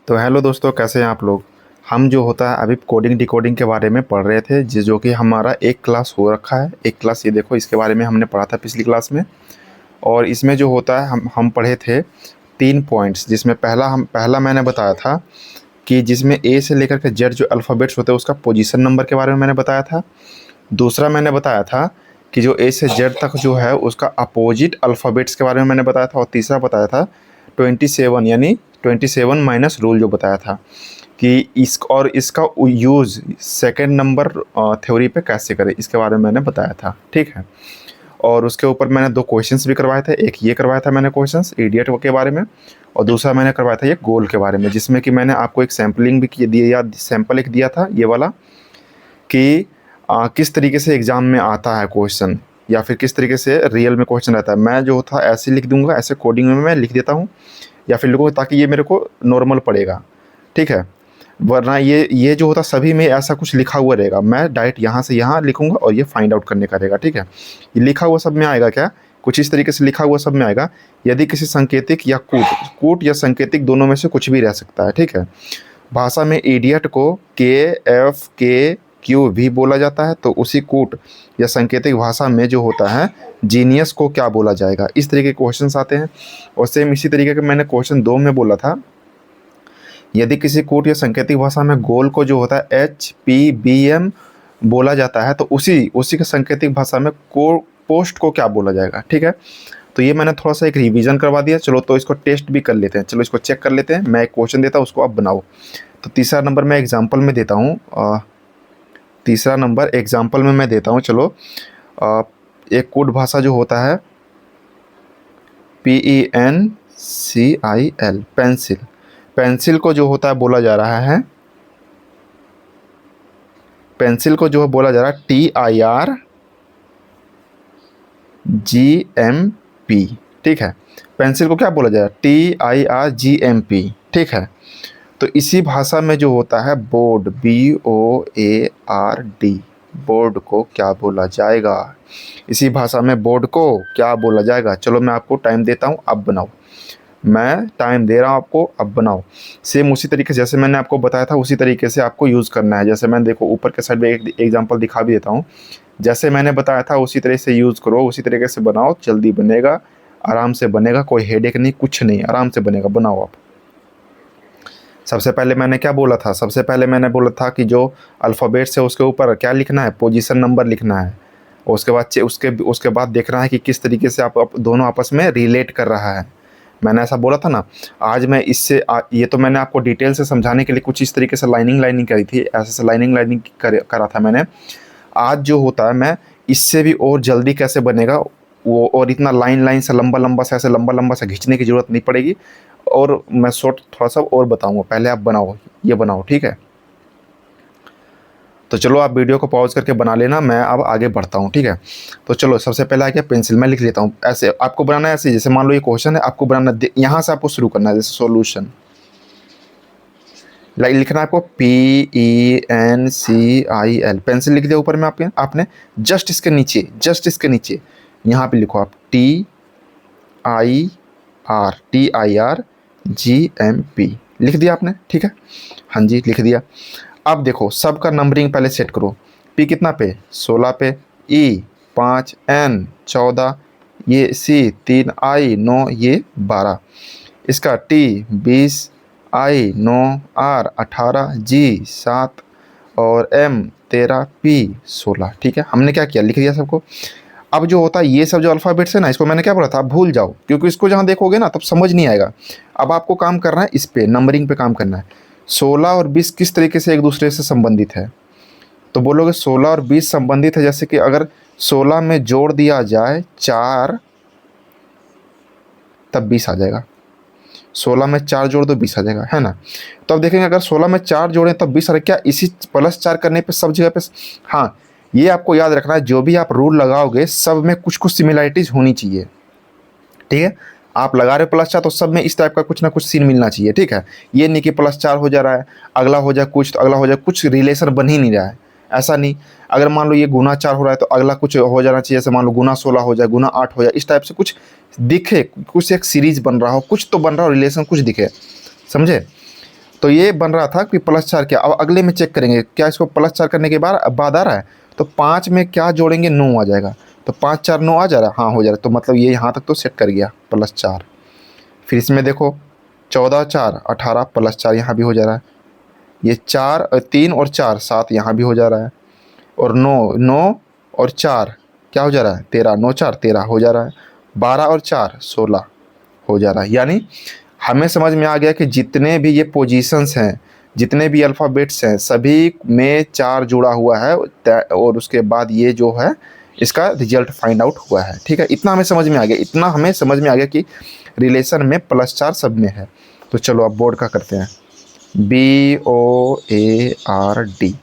तो हेलो दोस्तों, कैसे हैं आप लोग। हम जो होता है अभी कोडिंग डिकोडिंग के बारे में पढ़ रहे थे, जो कि हमारा एक क्लास हो रखा है। एक क्लास ये देखो, इसके बारे में हमने पढ़ा था पिछली क्लास में। और इसमें जो होता है हम पढ़े थे 3 पॉइंट्स, जिसमें पहला मैंने बताया था कि जिसमें ए से लेकर के जेड जो अल्फ़ाबेट्स होते हैं उसका पोजीशन नंबर के बारे में मैंने बताया था। दूसरा मैंने बताया था कि जो ए से जेड तक जो है उसका अपोजिट अल्फ़ाबेट्स के बारे में मैंने बताया था। और तीसरा बताया था 27 यानी 27 माइनस रूल जो बताया था कि इसका यूज़ सेकंड नंबर थ्योरी पे कैसे करें, इसके बारे में मैंने बताया था। ठीक है। और उसके ऊपर मैंने 2 क्वेश्चंस भी करवाए थे। एक ये करवाया था मैंने क्वेश्चंस इडियट के बारे में, और दूसरा मैंने करवाया था ये गोल के बारे में, जिसमें कि मैंने आपको एक सैम्पलिंग भी दिया, सैम्पल एक दिया था ये वाला कि किस तरीके से एग्ज़ाम में आता है क्वेश्चन, या फिर किस तरीके से रियल में क्वेश्चन रहता है। मैं जो था ऐसे लिख दूंगा, ऐसे कोडिंग में मैं लिख देता हूँ या फिर लिखूँ, ताकि ये मेरे को नॉर्मल पड़ेगा। ठीक है। वरना ये जो होता सभी में ऐसा कुछ लिखा हुआ रहेगा, मैं डायरेक्ट यहाँ से यहाँ लिखूंगा और ये फाइंड आउट करने का रहेगा। ठीक है। ये लिखा हुआ सब में आएगा क्या, कुछ इस तरीके से लिखा हुआ सब में आएगा। यदि किसी संकेतिक या कूट या संकेतिक दोनों में से कुछ भी रह सकता है। ठीक है। भाषा में इडियट को KFKQ भी बोला जाता है, तो उसी कूट या संकेतिक भाषा में जो होता है जीनियस को क्या बोला जाएगा। इस तरीके के क्वेश्चंस आते हैं। और सेम इसी तरीके के मैंने क्वेश्चन 2 में बोला था, यदि किसी कूट या संकेतिक भाषा में गोल को जो होता है HPBM बोला जाता है, तो उसी के संकेतिक भाषा में पोस्ट को क्या बोला जाएगा। ठीक है। तो ये मैंने थोड़ा सा एक रिवीजन करवा दिया। चलो तो इसको टेस्ट भी कर लेते हैं, चलो इसको चेक कर लेते हैं। मैं एक क्वेश्चन देता हूँ, उसको आप बनाओ। तो तीसरा नंबर मैं एग्जाम्पल में देता हूँ, तीसरा नंबर एग्जाम्पल में मैं देता हूँ। चलो एक कूट भाषा जो होता है PENCIL, पेंसिल को जो होता है बोला जा रहा है, पेंसिल को जो है बोला जा रहा है TIRGMP। ठीक है। पेंसिल को क्या बोला जा रहा है, TIRGMP। ठीक है। तो इसी भाषा में जो होता है बोर्ड, BOARD, बोर्ड को क्या बोला जाएगा। इसी भाषा में बोर्ड को क्या बोला जाएगा। चलो मैं आपको टाइम देता हूँ, अब बनाओ। मैं टाइम दे रहा हूँ आपको, अब बनाओ। सेम उसी तरीके से जैसे मैंने आपको बताया था उसी तरीके से आपको यूज़ करना है। जैसे मैं देखो ऊपर के साइड में एक एग्जांपल दिखा भी देता हूँ। जैसे मैंने बताया था उसी तरह से यूज़ करो, उसी तरीके से बनाओ, जल्दी बनेगा, आराम से बनेगा, कोई हेडेक नहीं, कुछ नहीं, आराम से बनेगा। बनाओ आप। सबसे पहले मैंने क्या बोला था, सबसे पहले मैंने बोला था कि जो अल्फ़ाबेट्स है उसके ऊपर क्या लिखना है, पोजीशन नंबर लिखना है। और उसके बाद देखना है कि किस तरीके से आप दोनों आपस में रिलेट कर रहा है। मैंने ऐसा बोला था ना। आज मैं ये तो मैंने आपको डिटेल से समझाने के लिए कुछ इस तरीके से लाइनिंग करी थी, ऐसे से लाइनिंग करा था मैंने। आज जो होता है मैं इससे भी और जल्दी कैसे बनेगा वो, और इतना लाइन से लंबा सा खींचने की ज़रूरत नहीं पड़ेगी। और मैं शॉर्ट थोड़ा सा और बताऊंगा, पहले आप बनाओ, ये बनाओ। ठीक है। तो चलो आप वीडियो को पॉज करके बना लेना, मैं अब आगे बढ़ता हूँ। ठीक है। तो चलो सबसे पहले आ गया पेंसिल, मैं लिख लेता हूँ। ऐसे आपको बनाना है, ऐसे जैसे मान लो ये क्वेश्चन है, आपको बनाना यहाँ से आपको शुरू करना है, जैसे सॉल्यूशन लिखना है आपको PENCIL। पेंसिल लिख दिया ऊपर में आपने जस्ट इसके नीचे यहाँ पे लिखो आप TIRGMP लिख दिया आपने। ठीक है। हाँ जी, लिख दिया। अब देखो सबका नंबरिंग पहले सेट करो। P कितना पे, 16 पे, E 5, N 14, ये C 3, I 9, ये 12, इसका T 20, I 9, R 18, G 7 और M 13, P 16। ठीक है। हमने क्या किया, लिख दिया सबको। अब जो होता है ये सब जो अल्फ़ाबेट्स है ना, इसको मैंने क्या बोला था, आप भूल जाओ, क्योंकि इसको जहाँ देखोगे ना तब समझ नहीं आएगा। अब आपको काम करना है, इस पे नंबरिंग पे काम करना है। 16 और 20 किस तरीके से एक दूसरे से संबंधित है, तो बोलोगे 16 और 20 संबंधित है। जैसे कि अगर 16 में जोड़ दिया जाए 4 तब 20 आ जाएगा। 16 में 4 जोड़ दो 20 आ जाएगा, है ना। तो अब देखेंगे अगर 16 में 4 जोड़ें तब 20 आ रहा, क्या इसी +4 करने पे सब जगह पे। हाँ, ये आपको याद रखना है, जो भी आप रूल लगाओगे सब में कुछ सिमिलरिटीज़ होनी चाहिए। ठीक है। आप लगा रहे +4 तो सब में इस टाइप का कुछ ना कुछ सीन मिलना चाहिए। ठीक है। ये नहीं कि +4 हो जा रहा है, अगला हो जाए कुछ, तो अगला हो जाए कुछ, रिलेशन बन ही नहीं रहा है। ऐसा नहीं, अगर मान लो ये गुना 4 हो रहा है तो अगला कुछ हो जाना चाहिए, जैसे मान लो गुना 16 हो जाए, गुना 8 हो जाए, इस टाइप से कुछ दिखे, कुछ एक सीरीज बन रहा हो, कुछ तो बन रहा हो, रिलेशन कुछ दिखे, समझे। तो ये बन रहा था कि +4 क्या, अब अगले में चेक करेंगे क्या इसको +4 करने के बाद आ रहा है, तो 5 में क्या जोड़ेंगे, 9 आ जाएगा, तो 5 4 9 आ जा रहा है, हाँ हो जा रहा है, तो मतलब ये यहाँ तक तो सेट कर गया +4। फिर इसमें देखो 14 4 18 +4 यहाँ भी हो जा रहा है, ये 4 3 और 4 7 यहाँ भी हो जा रहा है, और 9 9 और 4 क्या हो जा रहा है, 13 9 4 13 हो जा रहा है, 12 और 4 16 हो जा रहा है। यानी हमें समझ में आ गया कि जितने भी ये पोजीशंस हैं, जितने भी अल्फ़ाबेट्स हैं, सभी में 4 जुड़ा हुआ है, और उसके बाद ये जो है इसका रिजल्ट फाइंड आउट हुआ है। ठीक है, इतना हमें समझ में आ गया, इतना हमें समझ में आ गया कि रिलेशन में +4 सब में है। तो चलो अब बोर्ड का करते हैं। BOARD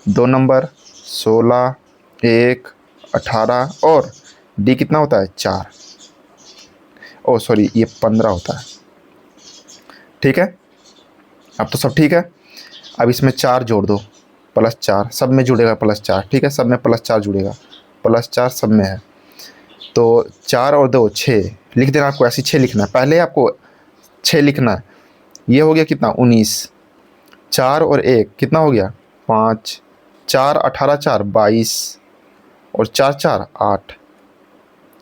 2 नंबर 16 1 18 और D कितना होता है 4, ओ सॉरी ये 15 होता है। ठीक है, अब तो सब ठीक है। अब इसमें 4 जोड़ दो, +4 सब में जुड़ेगा +4, ठीक है, सब में +4 जुड़ेगा, +4 सब में है, तो 4 और 2 6 लिख देना, आपको ऐसे 6 लिखना है, पहले आपको 6 लिखना है। ये हो गया कितना 19, 4 और 1 कितना हो गया 5, 4 18 4 22 और 4 4 8।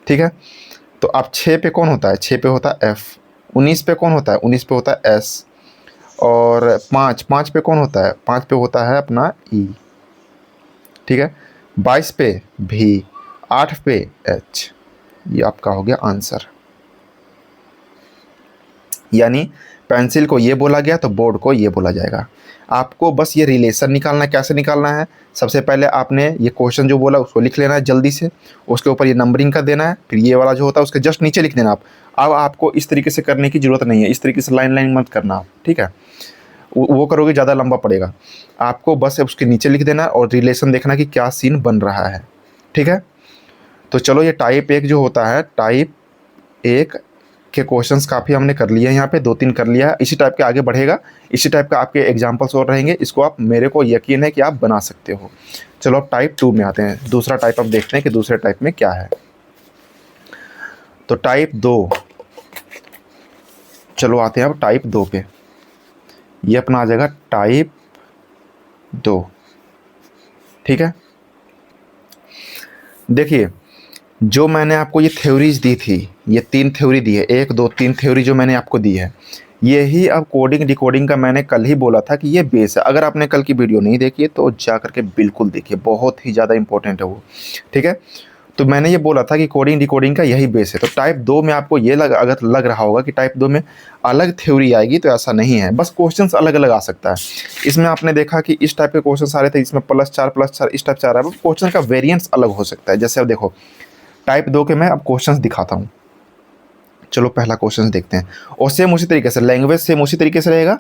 ठीक है, तो अब 6 पे कौन होता है, 6 पे होता है F, 19 पे कौन होता है, 19 पे होता है S, और 5 पे कौन होता है, 5 पे होता है अपना E। ठीक है, 22 पे V, 8 पे H। ये आपका हो गया आंसर। यानी पेंसिल को ये बोला गया तो बोर्ड को ये बोला जाएगा। आपको बस ये रिलेशन निकालना है। कैसे निकालना है, सबसे पहले आपने ये क्वेश्चन जो बोला उसको लिख लेना है जल्दी से, उसके ऊपर ये नंबरिंग कर देना है, फिर ये वाला जो होता है उसके जस्ट नीचे लिख देना आप। अब आपको इस तरीके से करने की ज़रूरत नहीं है, इस तरीके से लाइन लाइन मत करना आप, ठीक है, वो करोगे ज़्यादा लंबा पड़ेगा। आपको बस उसके नीचे लिख देना और रिलेशन देखना कि क्या सीन बन रहा है। ठीक है, तो चलो ये टाइप 1 जो होता है, टाइप 1 के क्वेश्चंस काफ़ी हमने कर लिए हैं, यहाँ पे 2-3 कर लिया है। इसी टाइप के आगे बढ़ेगा, इसी टाइप का आपके एग्जांपल्स और रहेंगे, इसको आप, मेरे को यकीन है कि आप बना सकते हो। चलो अब टाइप 2 में आते हैं, दूसरा टाइप अब देखते हैं कि दूसरे टाइप में क्या है। तो टाइप 2, चलो आते हैं अब टाइप 2 पे। ये अपना आ जाएगा टाइप 2। ठीक है, देखिए जो मैंने आपको ये थ्योरीज दी थी, ये 3 थ्योरी दी है, 1 2 3 थ्योरी जो मैंने आपको दी है, यही अब कोडिंग डिकोडिंग का मैंने कल ही बोला था कि ये बेस है। अगर आपने कल की वीडियो नहीं देखी है तो जा करके बिल्कुल देखिए, बहुत ही ज़्यादा इंपॉर्टेंट है वो। ठीक है, तो मैंने ये बोला था कि कोडिंग डिकोडिंग का यही बेस है। तो टाइप 2 में आपको ये अगर लग रहा होगा कि टाइप 2 में अलग थ्योरी आएगी, तो ऐसा नहीं है, बस क्वेश्चंस अलग अलग आ सकता है। इसमें आपने देखा कि इस टाइप के क्वेश्चन आ रहे थे, इसमें +4 इस टाइप से आ रहा है, क्वेश्चन का वेरियंस अलग हो सकता है। जैसे अब देखो टाइप 2 के मैं अब क्वेश्चंस दिखाता हूँ। चलो पहला क्वेश्चन देखते हैं, और सेम उसी तरीके से लैंग्वेज सेम उसी तरीके से रहेगा,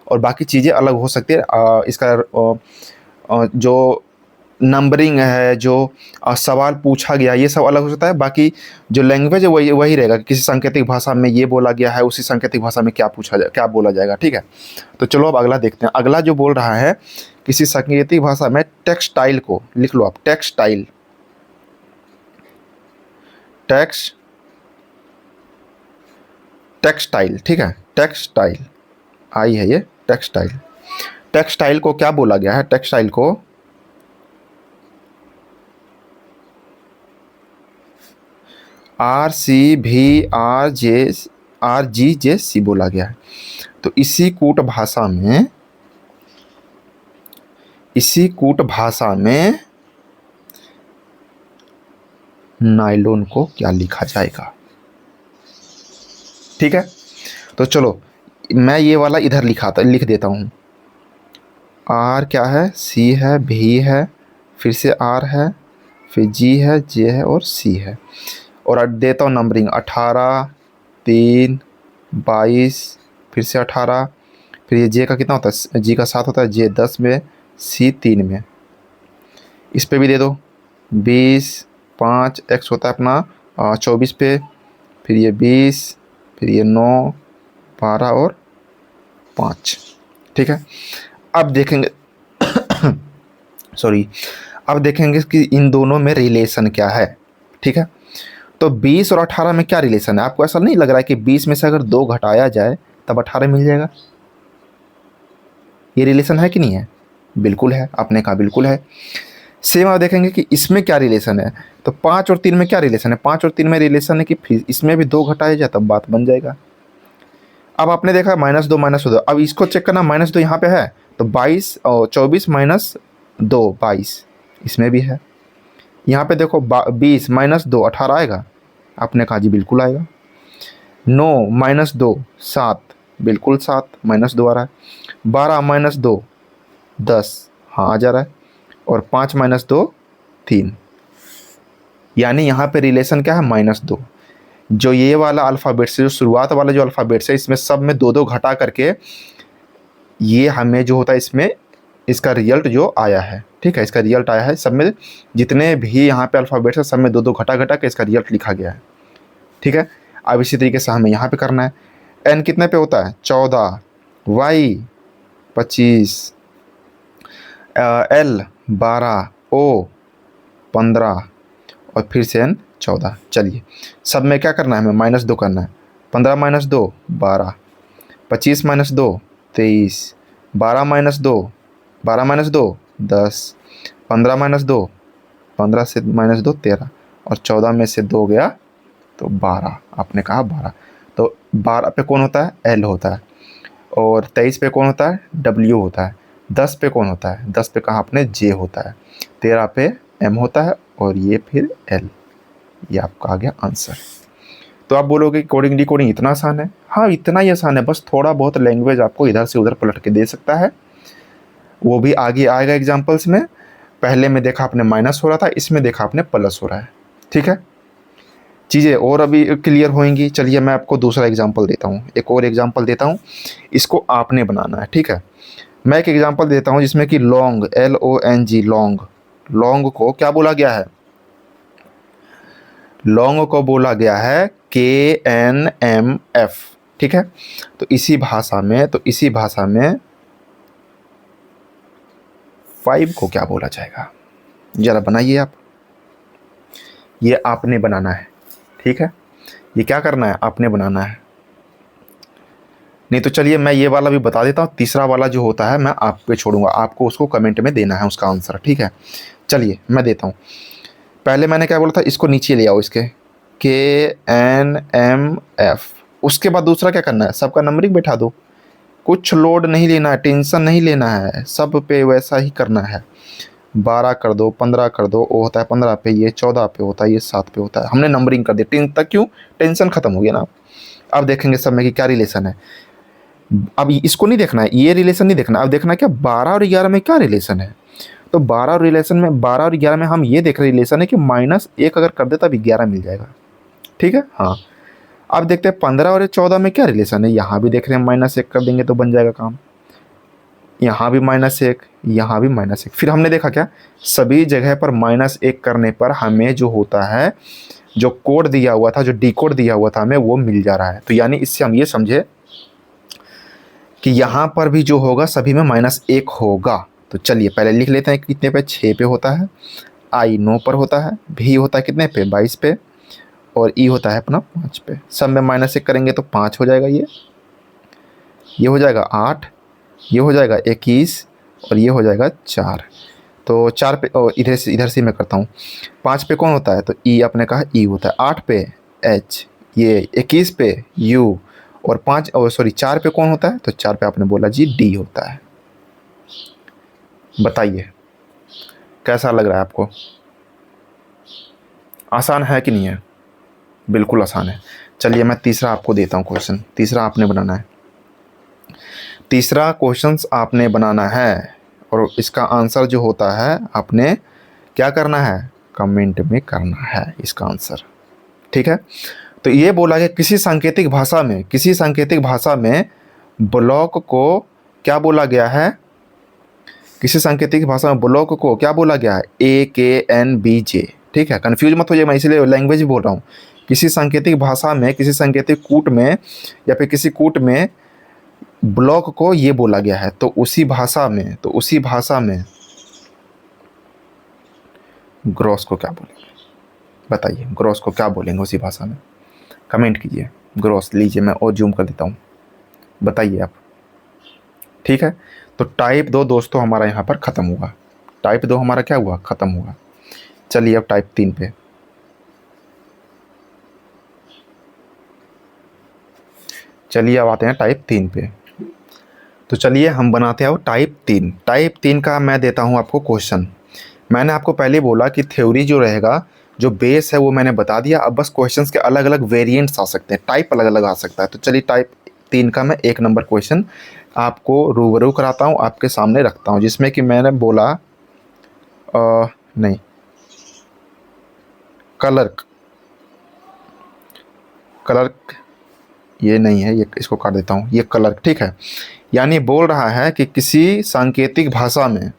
और बाकी चीज़ें अलग हो सकती है। इसका जो नंबरिंग है, जो सवाल पूछा गया, ये सब अलग हो सकता है। बाकी जो लैंग्वेज है वही वही रहेगा, किसी सांकेतिक भाषा में ये बोला गया है, उसी सांकेतिक भाषा में क्या पूछा जाए, क्या बोला जाएगा। ठीक है, तो चलो अब अगला देखते हैं। अगला जो बोल रहा है, किसी सांकेतिक भाषा में टेक्सटाइल को लिख लो आप, टेक्सटाइल, टेक्सटाइल। ठीक है, टेक्सटाइल आई है ये, टेक्सटाइल। टेक्सटाइल को क्या बोला गया है, टेक्सटाइल को RCVRGJC बोला गया है। तो इसी कूट भाषा में नायलॉन को क्या लिखा जाएगा। ठीक है, तो चलो मैं ये वाला इधर लिख देता हूँ। R क्या है, C है, V है, फिर से R है, फिर G है, J है और C है, और देता हूँ नंबरिंग 18 3 22, फिर से 18, फिर ये J का कितना होता है, G का 7 होता है, J 10 में, C 3 में। इस पे भी दे दो 20 5, X होता है अपना 24 पे, फिर ये 20, फिर ये 9 12 और 5। ठीक है, अब देखेंगे सॉरी, अब देखेंगे कि इन दोनों में रिलेशन क्या है। ठीक है, तो 20 और 18 में क्या रिलेशन है, आपको ऐसा नहीं लग रहा है कि 20 में से अगर 2 घटाया जाए तब 18 मिल जाएगा। ये रिलेशन है कि नहीं है? बिल्कुल है, आपने कहा बिल्कुल है। सेम आप देखेंगे कि इसमें क्या रिलेशन है, तो 5 और 3 में क्या रिलेशन है? 5 और 3 में रिलेशन है कि फिर इसमें भी 2 घटाया जाए तब बात बन जाएगा। अब आपने देखा -2 -2, अब इसको चेक करना, -2 यहाँ पे है तो 22 और 24 -2 22 इसमें भी है। यहाँ पे देखो 20 -2 18 आएगा, आपने कहा जी बिल्कुल आएगा। 9 -2 7, बिल्कुल 7 -2 आ रहा है। 12 -2 10, हाँ आ जा रहा है। और 5 -2 3, यानी यहाँ पे रिलेशन क्या है? -2। जो ये वाला अल्फ़ाबेट से, जो शुरुआत वाला जो अल्फ़ाबेट्स है, इसमें सब में 2 2 घटा करके ये हमें जो होता है इसमें इसका रिजल्ट जो आया है, ठीक है, इसका रिजल्ट आया है। सब में जितने भी यहाँ पे अल्फ़ाबेट्स है सब में 2 2 घटा घटा के इसका रिजल्ट लिखा गया है, ठीक है। अब इसी तरीके से हमें यहाँ पे करना है। एन कितने पे होता है? 14, वाई 25, एल 12, ओ 15 और फिर से एन 14। चलिए सब में क्या करना है? हमें -2 करना है। 15 -2 12, 25 -2 23, 12 -2 10, 15 -2 15 से -2 13 और 14 में से 2 गया तो 12, आपने कहा 12। तो 12 पे कौन होता है? एल होता है। और 23 पे कौन होता है? डब्ल्यू होता है। 10 पे कौन होता है? 10 पे कहा आपने? जे होता है। 13 पे एम होता है और ये फिर एल। ये आपका आ गया आंसर। तो आप बोलोगे कोडिंग डिकोडिंग इतना आसान है? हाँ इतना ही आसान है, बस थोड़ा बहुत लैंग्वेज आपको इधर से उधर पलट के दे सकता है, वो भी आगे आएगा एग्जाम्पल्स में। पहले में देखा आपने माइनस हो रहा था, इसमें देखा आपने प्लस हो रहा है, ठीक है। चीज़ें और अभी क्लियर होंगी। चलिए मैं आपको दूसरा एग्जाम्पल देता हूँ, एक और एग्जाम्पल देता हूँ, इसको आपने बनाना है, ठीक है। मैं एक एग्जाम्पल देता हूँ जिसमें कि लॉन्ग, LONG, लॉन्ग, लॉन्ग को क्या बोला गया है? लॉन्ग को बोला गया है KNMF, ठीक है। तो इसी भाषा में 5 को क्या बोला जाएगा? जरा बनाइए आप। ये आपने बनाना है, ठीक है। ये क्या करना है? आपने बनाना है। नहीं तो चलिए मैं ये वाला भी बता देता हूँ। तीसरा वाला जो होता है मैं आप पे छोड़ूंगा, आपको उसको कमेंट में देना है उसका आंसर, ठीक है। चलिए मैं देता हूँ। पहले मैंने क्या बोला था? इसको नीचे ले आओ, इसके KNMF। उसके बाद दूसरा क्या करना है? सबका नंबरिंग बैठा दो, कुछ लोड नहीं लेना है, टेंशन नहीं लेना है, सब पे वैसा ही करना है। 12 कर दो, 15 कर दो, वो होता है 15 पे, ये 14 पे होता है, ये 7 पे होता है। हमने नंबरिंग कर दिया 10 तक, क्यों? टेंशन खत्म हो गया ना। अब देखेंगे सब में कि क्या रिलेशन है। अब इसको नहीं देखना है, ये रिलेशन नहीं देखना, अब देखना है क्या 12 और 11 में क्या रिलेशन है। तो 12 और 11 में हम ये देख रहे रिलेशन है कि -1 अगर कर दे तब 11 मिल जाएगा, ठीक है। हाँ अब देखते हैं 15 और 14 में क्या रिलेशन है। यहाँ भी देख रहे हैं -1 कर देंगे तो बन जाएगा काम, यहाँ भी -1, यहाँ भी -1। फिर हमने देखा क्या, सभी जगह पर -1 करने पर हमें जो होता है, जो कोड दिया हुआ था, जो डिकोड दिया हुआ था हमें, वो मिल जा रहा है। तो यानी इससे हम ये समझे कि यहाँ पर भी जो होगा सभी में -1 होगा। तो चलिए पहले लिख लेते हैं कितने पे? 6 पे होता है, I 9 पर होता है, V होता है कितने पे? 22 पे, और E होता है अपना 5 पे। सब में -1 करेंगे तो 5 हो जाएगा, ये हो जाएगा 8, ये हो जाएगा 21 और ये हो जाएगा 4। तो 4 पे, और इधर से मैं करता हूँ। 5 पे कौन होता है? तो E, आपने कहा E होता है। 8 पे H, ये 21 पे U, और 4 पे कौन होता है? तो 4 पे आपने बोला जी D होता है। बताइए कैसा लग रहा है आपको? आसान है कि नहीं है? बिल्कुल आसान है। चलिए मैं तीसरा आपको देता हूँ क्वेश्चन। तीसरा आपने बनाना है, तीसरा क्वेश्चंस आपने बनाना है, और इसका आंसर जो होता है आपने क्या करना है? कमेंट में करना है इसका आंसर, ठीक है। तो ये बोला कि किसी सांकेतिक भाषा में ब्लॉक को क्या बोला गया है? किसी सांकेतिक भाषा में ब्लॉक को क्या बोला गया है? AKNBJ, ठीक है। कंफ्यूज मत हो जाए, मैं इसलिए लैंग्वेज भी बोल रहा हूँ। किसी सांकेतिक भाषा में, किसी सांकेतिक कूट में, या फिर किसी कूट में ब्लॉक को ये बोला गया है, तो उसी भाषा में ग्रॉस को क्या बोलेंगे? बताइए ग्रॉस को क्या बोलेंगे उसी भाषा में? कमेंट कीजिए। ग्रॉस लीजिए, मैं और जूम कर देता हूँ, बताइए आप। ठीक है, तो टाइप 2 दोस्तों हमारा यहाँ पर ख़त्म हुआ। टाइप 2 हमारा क्या हुआ, ख़त्म हुआ। चलिए अब टाइप 3 पे। चलिए अब आते हैं टाइप 3 पे। तो चलिए हम बनाते हैं अब टाइप 3। टाइप 3 का मैं देता हूँ आपको क्वेश्चन। मैंने आपको पहले बोला कि थ्योरी जो रहेगा, जो बेस है वो मैंने बता दिया। अब बस क्वेश्चंस के अलग अलग वेरिएंट्स आ सकते हैं, टाइप अलग अलग आ सकता है। तो चलिए टाइप 3 का मैं 1 नंबर क्वेश्चन आपको रूबरू कराता हूँ, आपके सामने रखता हूँ, जिसमें कि मैंने बोला नहीं, क्लर्क, क्लर्क ये नहीं है, ये इसको काट देता हूँ, ये क्लर्क, ठीक है। यानी बोल रहा है कि किसी सांकेतिक भाषा में,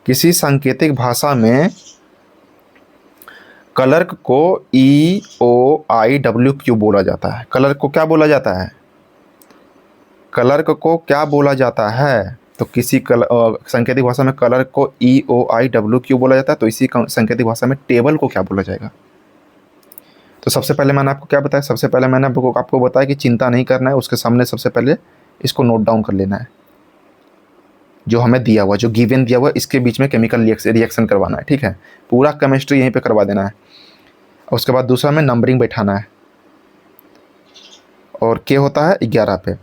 किसी सांकेतिक भाषा में क्लर्क को EOIWQ बोला जाता है। क्लर्क को क्या बोला जाता है, क्लर्क को क्या बोला जाता है? तो किसी सांकेतिक भाषा में क्लर्क को EOIWQ बोला जाता है, तो इसी सांकेतिक भाषा में टेबल को क्या बोला जाएगा? तो सबसे पहले मैंने आपको क्या बताया, सबसे पहले मैंने आपको बताया कि चिंता नहीं करना है, उसके सामने सबसे पहले इसको नोट डाउन कर लेना है, जो हमें दिया हुआ, जो गिवन दिया हुआ, इसके बीच में केमिकल रिएक्शन करवाना है, ठीक है। पूरा केमिस्ट्री यहीं पे करवा देना है। उसके बाद दूसरा में नंबरिंग बैठाना है, और के होता है 11 पे,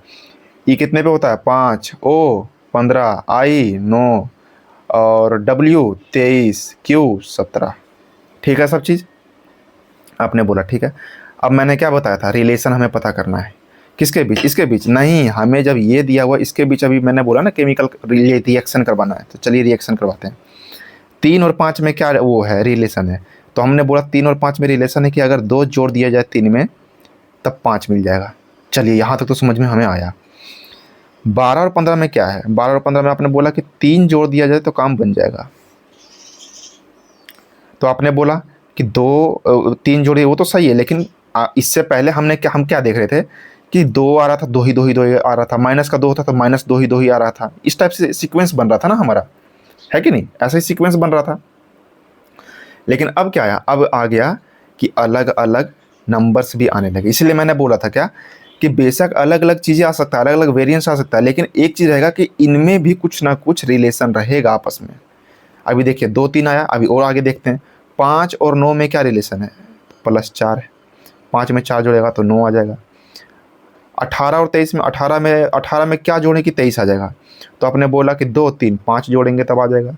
ई कितने पे होता है 5, ओ 15, आई 9, और डब्ल्यू 23, क्यू 17, ठीक है। सब चीज़ आपने बोला, ठीक है। अब मैंने क्या बताया था, रिलेशन हमें पता करना है, किसके बीच, इसके बीच नहीं, हमें जब ये दिया हुआ इसके बीच, अभी मैंने बोला ना केमिकल रिएक्शन करवाना है, तो चलिए रिएक्शन करवाते हैं। 3 और 5 में क्या वो है, रिलेशन है। तो हमने बोला 3 और 5 में रिलेशन है कि अगर 2 जोड़ दिया जाए 3 में तब 5 मिल जाएगा। चलिए यहाँ तक तो समझ में हमें आया। 12 और 15 में क्या है, 12 और 15 में आपने बोला कि 3 जोड़ दिया जाए तो काम बन जाएगा। तो आपने बोला कि 3 जोड़े, वो तो सही है, लेकिन इससे पहले हम क्या देख रहे थे कि 2 आ रहा था, 2 ही 2 ही 2 ही आ रहा था, माइनस का 2 था तो माइनस 2 ही 2 ही आ रहा था। इस टाइप से सीक्वेंस बन रहा था ना हमारा, है कि नहीं, ऐसा ही सीक्वेंस बन रहा था। लेकिन अब क्या आया, अब आ गया कि अलग अलग नंबर्स भी आने लगे। इसलिए मैंने बोला था क्या, कि बेशक अलग अलग चीज़ें आ सकता है, अलग अलग वेरिएंस आ सकता है, लेकिन एक चीज़ रहेगा कि इनमें भी कुछ ना कुछ रिलेशन रहेगा आपस में। अभी देखिए 2 3 आया, अभी और आगे देखते हैं। 5 और 9 में क्या रिलेशन है, +4 है। 5 में 4 जोड़ेगा तो 9 आ जाएगा। 18 और 23 में, 18 में क्या जोड़ें कि 23 आ जाएगा। तो आपने बोला कि 2 3 5 जोड़ेंगे तब आ जाएगा,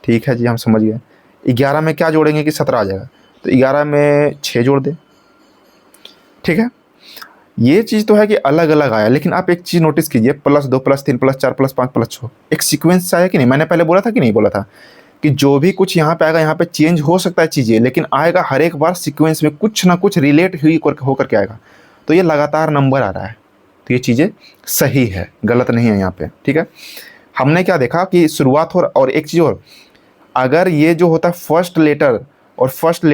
ठीक है जी, हम समझ गए। 11 में क्या जोड़ेंगे कि 17 आ जाएगा, तो 11 में 6 जोड़ दें, ठीक है। ये चीज़ तो है कि अलग अलग आया, लेकिन आप एक चीज़ नोटिस कीजिए, +2 +3 +4 +5 +6 एक सीक्वेंस आया कि नहीं। मैंने पहले बोला था कि नहीं बोला था कि जो भी कुछ यहाँ पे आएगा, यहाँ पे चेंज हो सकता है चीज़ें, लेकिन आएगा हर एक बार सीक्वेंस में कुछ ना कुछ रिलेट हुई होकर के आएगा। तो ये लगातार नंबर आ रहा है, तो ये चीज़ें सही है, गलत नहीं है यहाँ पे, ठीक है। हमने क्या देखा कि शुरुआत हो, और एक चीज़ और, अगर ये जो होता है फर्स्ट लेटर और फर्स्ट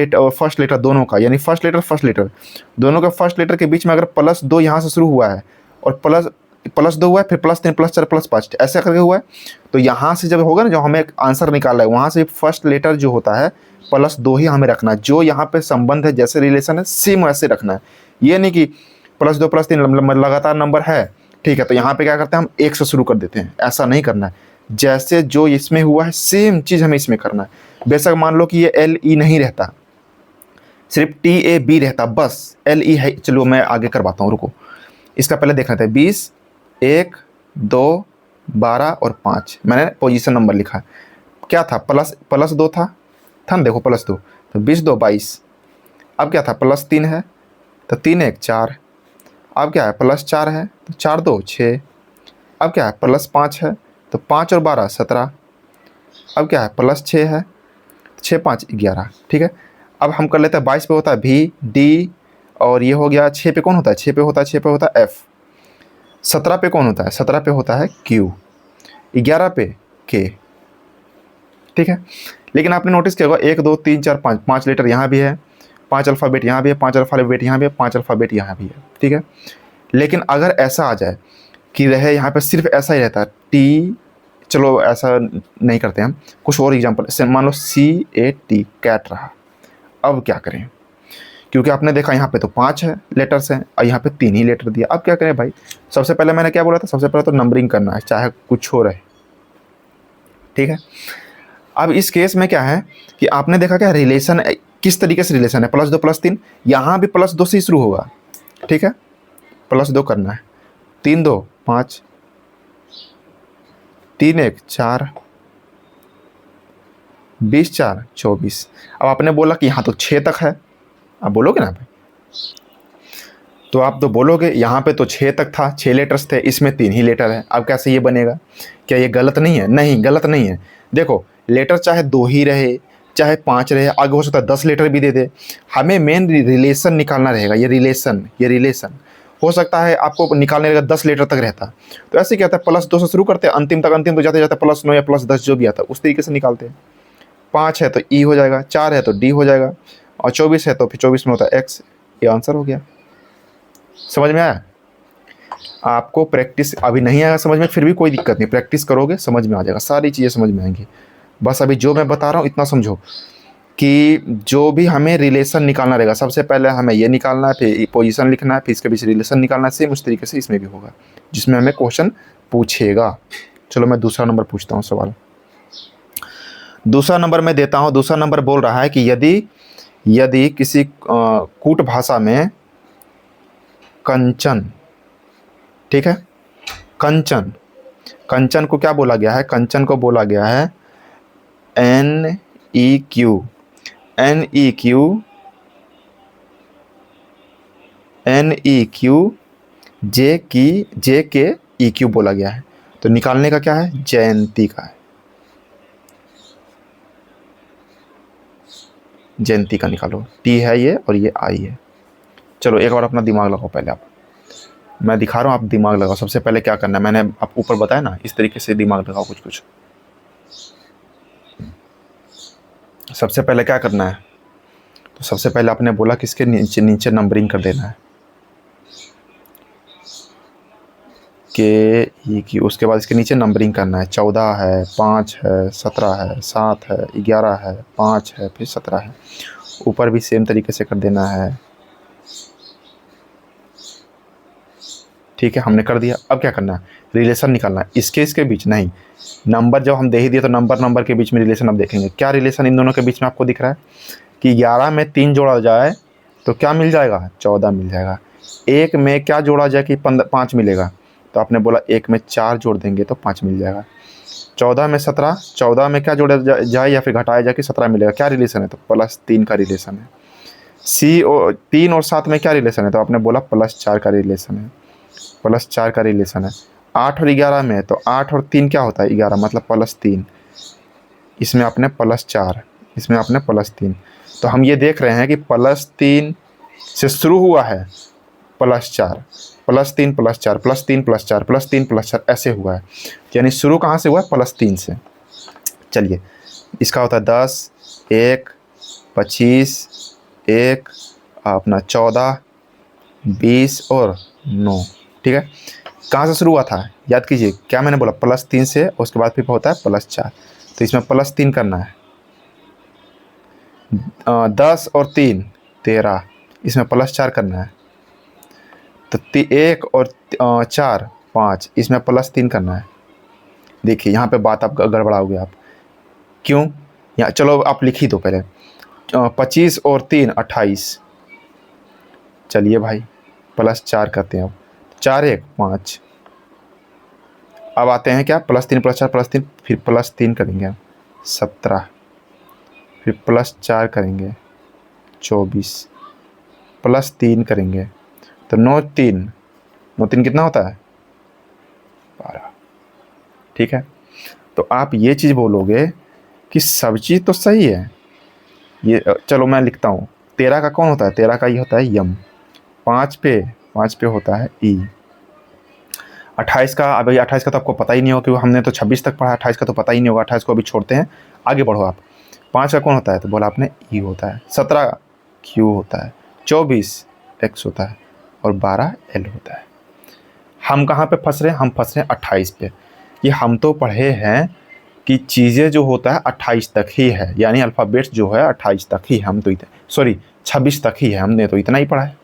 लेटर दोनों का, यानी फर्स्ट लेटर दोनों का फर्स्ट लेटर के बीच में अगर +2 यहाँ से शुरू हुआ है और +2 हुआ है, फिर +3 +4 +5 ऐसा करके हुआ है, तो यहाँ से जब होगा ना, जो हमें आंसर निकालना है, वहाँ से फर्स्ट लेटर जो होता है +2 ही हमें रखना है। जो यहाँ पे संबंध है, जैसे रिलेशन है, सेम वैसे रखना है। ये नहीं कि +2 +3 लगातार नंबर है, ठीक है, तो यहाँ पे क्या करते हैं हम 1 से शुरू कर देते हैं, ऐसा नहीं करना है। जैसे जो इसमें हुआ है सेम चीज़ हमें इसमें करना है। बेशक मान लो कि ये LE नहीं रहता, सिर्फ TAB रहता, बस LE है। चलो मैं आगे करवाता हूँ, रुको, इसका पहले देख लेते हैं। 20 1 2 12 और 5 मैंने पोजीशन नंबर लिखा है। क्या था, +2 था ना, देखो +2, तो 20 2 22। अब क्या था, +3 है तो 3 1 4। अब क्या है, +4 है तो 4 2 6। अब क्या है, +5 है तो 5 और 12 17। अब क्या है, +6 है, 6 5 11, ठीक है। अब हम कर लेते हैं 22 पे होता है VD, और ये हो गया 6 पे कौन होता है, 6 पे होता है F। 17 पे कौन होता है, 17 पे होता है Q। 11 पे K, ठीक है। लेकिन आपने नोटिस किया होगा 1 2 3 4 5, 5 लेटर यहाँ भी है, 5 अल्फ़ाबेट यहाँ भी है, 5 अल्फ़ाबेट यहाँ भी है, 5 अल्फ़ाबेट यहाँ भी है, ठीक है। लेकिन अगर ऐसा आ जाए कि रहे यहाँ पे सिर्फ ऐसा ही रहता है T, चलो ऐसा नहीं करते हम, कुछ और एग्जांपल, मान लो CAT, कैट रहा। अब क्या करें, क्योंकि आपने देखा यहाँ पे तो 5 है लेटर्स हैं और यहाँ पे 3 ही लेटर दिया। अब क्या करें भाई, सबसे पहले मैंने क्या बोला था, सबसे पहले तो नंबरिंग करना है चाहे कुछ हो रहे, ठीक है। अब इस केस में क्या है कि आपने देखा क्या रिलेशन किस तरीके से रिलेशन है, +2 +3, यहाँ भी +2 से ही शुरू होगा, ठीक है। +2 करना है, 3 2 5, 3 1 4, 20 4 24। अब आपने बोला कि यहाँ तो 6 तक है, आप बोलोगे ना भाई, तो आप तो बोलोगे यहाँ पे तो 6 तक था, 6 लेटर्स थे, इसमें 3 ही लेटर है, अब कैसे ये बनेगा, क्या ये गलत नहीं है? नहीं, गलत नहीं है। देखो लेटर चाहे 2 ही रहे चाहे 5 रहे, आगे हो सकता है 10 लेटर भी दे दे, हमें मेन रिलेशन निकालना रहेगा। ये रिलेशन हो सकता है आपको निकालने रहेगा 10 लेटर तक रहता, तो ऐसे क्या होता है +2 से शुरू करते हैं अंतिम तक, अंतिम तो जाते जाते +9 या +10 जो भी आता है उस तरीके से निकालते हैं। 5 है तो ई हो जाएगा, 4 है तो डी हो जाएगा, और 24 है तो फिर 24 में होता है एक्स। ये आंसर हो गया। समझ में आया? आपको प्रैक्टिस अभी नहीं आएगा समझ में, फिर भी कोई दिक्कत नहीं, प्रैक्टिस करोगे समझ में आ जाएगा, सारी चीज़ें समझ में आएंगी। बस अभी जो मैं बता रहा हूँ इतना समझो कि जो भी हमें रिलेशन निकालना रहेगा, सबसे पहले हमें ये निकालना है, फिर पोजीशन लिखना है, फिर इसके बीच रिलेशन निकालना है। सेम उस तरीके से इसमें भी होगा जिसमें हमें क्वेश्चन पूछेगा। चलो मैं दूसरा नंबर पूछता हूँ सवाल। दूसरा नंबर मैं देता हूँ। दूसरा नंबर बोल रहा है कि यदि किसी कूट भाषा में कंचन, ठीक है, कंचन को क्या बोला गया है? कंचन को बोला गया है NEQ JKEQ बोला गया है। तो निकालने का क्या है? जयंती का है, जयंती का निकालो। T है ये और ये I है। चलो एक बार अपना दिमाग लगाओ पहले आप, मैं दिखा रहा हूँ आप दिमाग लगाओ। सबसे पहले क्या करना है, मैंने आप ऊपर बताया ना, इस तरीके से दिमाग लगाओ कुछ। सबसे पहले क्या करना है, तो सबसे पहले आपने बोला कि इसके नीचे नंबरिंग कर देना है कि उसके बाद इसके नीचे नंबरिंग करना है। 14 है, 5 है, 17 है, 7 है, 11 है, 5 है, फिर 17 है। ऊपर भी सेम तरीके से कर देना है, ठीक है, हमने कर दिया। अब क्या करना है, रिलेशन निकालना है। इसके बीच नहीं, नंबर जब हम दे ही दिए तो नंबर के बीच में रिलेशन अब देखेंगे। क्या रिलेशन इन दोनों के बीच में आपको दिख रहा है कि 11 में 3 जोड़ा जाए तो क्या मिल जाएगा? 14 मिल जाएगा। 1 में क्या जोड़ा जाए कि 5 मिलेगा? तो आपने बोला 1 में 4 जोड़ देंगे तो 5 मिल जाएगा। 14 में 17, 14 में क्या जोड़ा जाए या फिर घटाया जाए कि 17 मिलेगा। क्या रिलेशन है? तो +3 का रिलेशन है। C और 3 और 7 में क्या रिलेशन है? तो आपने बोला +4 का रिलेशन है, +4 का रिलेशन है। 8 और 11 में, तो 8 और 3 क्या होता है? 11, मतलब +3। इसमें आपने +4, इसमें आपने +3। तो हम ये देख रहे हैं कि +3 से शुरू हुआ है, +4, +3 +4 +3 +4 +3 +4 ऐसे हुआ है। यानी शुरू कहाँ से हुआ है? +3 से। चलिए इसका होता है 10, 1, 25, 1 अपना 14, 20 और 9, ठीक है। कहाँ से शुरू हुआ था? याद कीजिए, क्या मैंने बोला? +3 से, उसके बाद फिर होता है +4। तो इसमें +3 करना है। 10 और 3 13, इसमें +4 करना है। तो 1 और 4 5, इसमें +3 करना है। देखिए यहाँ पे बात आप गड़बड़ाओगे आप, क्यों? यहाँ चलो आप लिख ही दो पहले। 25 और 3 28। चलिए भाई +4 करते हैं अब। 4 1 5। अब आते हैं क्या? +3 +4 +3, फिर +3 करेंगे 17, फिर +4 करेंगे 24, +3 करेंगे तो 9 3 कितना होता है? 12, ठीक है। तो आप ये चीज़ बोलोगे कि सब चीज़ तो सही है। ये चलो मैं लिखता हूँ। 13 का कौन होता है? 13 का ये होता है यम। 5 पे होता है ई। 28 का, अभी 28 का तो आपको पता ही नहीं होगा क्योंकि हमने तो 26 तक पढ़ा। 28 का तो पता ही नहीं होगा, 28 को अभी छोड़ते हैं, आगे बढ़ो आप। 5 का कौन होता है? तो बोला आपने ई होता है। 17 क्यू होता है, 24 एक्स होता है और 12 एल होता है। हम कहाँ पे फंस रहे हैं? हम फंस रहे हैं 28 पे। ये हम तो पढ़े हैं कि चीज़ें जो होता है 28 तक ही है, यानी अल्फ़ाबेट्स जो है 28 तक ही, हम तो सॉरी 26 तक ही है, हमने तो इतना ही पढ़ा है।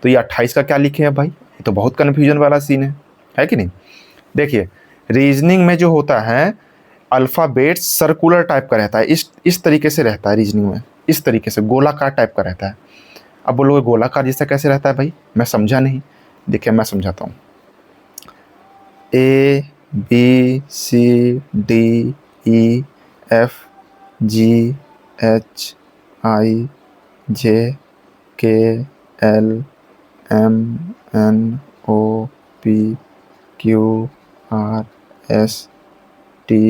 तो ये 28 का क्या लिखे हैं भाई, ये तो बहुत कन्फ्यूजन वाला सीन है कि नहीं। देखिए रीजनिंग में जो होता है अल्फ़ाबेट सर्कुलर टाइप का रहता है, इस तरीके से रहता है रीजनिंग में, इस तरीके से गोलाकार टाइप का रहता है। अब बोलोगे गोलाकार जैसा कैसे रहता है भाई, मैं समझा नहीं। देखिए मैं समझाता हूँ। A B C D E F G H I J K L M N O P Q R S T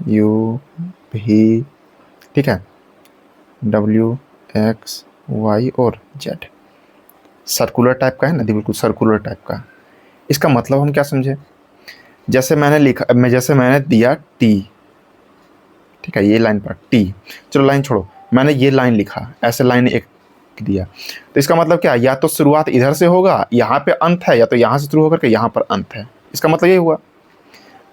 U V, ठीक है, W X Y और Z। सर्कुलर टाइप का है ना, बिल्कुल सर्कुलर टाइप का। इसका मतलब हम क्या समझे, जैसे मैंने लिखा, जैसे मैंने दिया टी, ठीक है, ये लाइन पर टी, चलो लाइन छोड़ो, मैंने ये लाइन लिखा, ऐसे लाइन एक दिया, तो इसका मतलब क्या, या तो शुरुआत इधर से होगा, यहाँ पे अंत है, या तो यहाँ से शुरू होकर के यहाँ पर अंत है। इसका मतलब ये हुआ।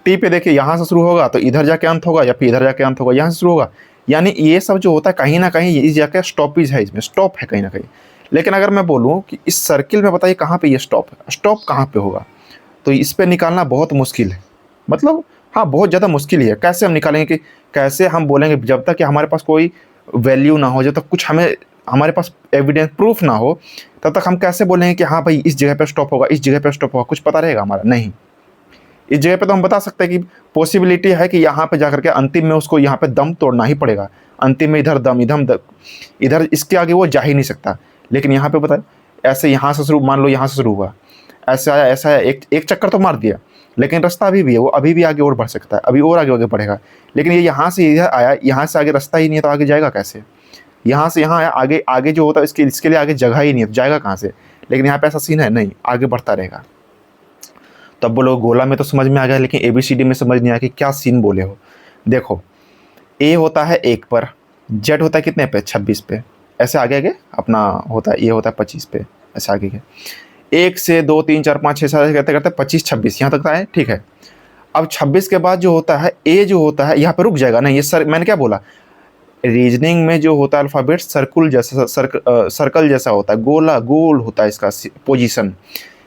टी पे देखिए यहाँ से शुरू होगा तो इधर जाके अंत होगा, या फिर इधर जाके अंत होगा, यहाँ से शुरू होगा। यानी ये सब जो होता है कहीं ना कहीं इस जगह स्टॉपेज है, इसमें स्टॉप है कहीं ना कहीं। लेकिन अगर मैं बोलूँ कि इस सर्किल में बताइए कहाँ पे ये स्टॉप है, स्टॉप कहाँ पे होगा, तो इस पे निकालना बहुत मुश्किल है। मतलब हाँ बहुत ज़्यादा मुश्किल ही है। कैसे हम निकालेंगे, कि कैसे हम बोलेंगे, जब तक कि हमारे पास कोई वैल्यू ना हो, जब तक कुछ हमारे पास एविडेंस प्रूफ ना हो, तब तक हम कैसे बोलेंगे कि हाँ भाई इस जगह पे स्टॉप होगा, इस जगह पे स्टॉप होगा, कुछ पता रहेगा हमारा नहीं। इस जगह पे तो हम बता सकते हैं कि पॉसिबिलिटी है कि यहाँ पे जाकर के अंतिम में उसको यहाँ पे दम तोड़ना ही पड़ेगा, अंतिम में इधर दम, इधर इसके आगे वो जा ही नहीं सकता। लेकिन यहाँ पे बताए ऐसे, यहाँ से शुरू, मान लो यहाँ से शुरू हुआ, ऐसे आया, ऐसा आया, एक चक्कर तो मार दिया, लेकिन रास्ता अभी भी है, वो अभी भी आगे और बढ़ सकता है, अभी और आगे आगे बढ़ेगा। लेकिन ये यहाँ से इधर आया, यहाँ से आगे रास्ता ही नहीं है, तो आगे जाएगा कैसे। यहाँ से यहाँ आया, आगे आगे जो होता है इसके लिए आगे जगह ही नहीं है, तो जाएगा कहाँ से। लेकिन यहाँ पे ऐसा सीन है नहीं, आगे बढ़ता रहेगा। तब बोलो गोला में तो समझ में आ गया, लेकिन ABCD में समझ नहीं आया कि क्या सीन बोले हो। देखो A होता है 1 पर, Z होता है कितने पे, 26 पे, ऐसे आगे आगे अपना होता है, ये होता है 25 पे, ऐसे आगे के 1 से 2 3 4 5 6 7 करते करते 25 26 यहाँ तक आए, ठीक है। अब 26 के बाद जो होता है A जो होता है यहाँ पे रुक जाएगा नहीं, ये मैंने क्या बोला, रीजनिंग में जो होता है अल्फ़ाबेट सर्कल जैसा होता है, गोल होता है इसका पोजीशन।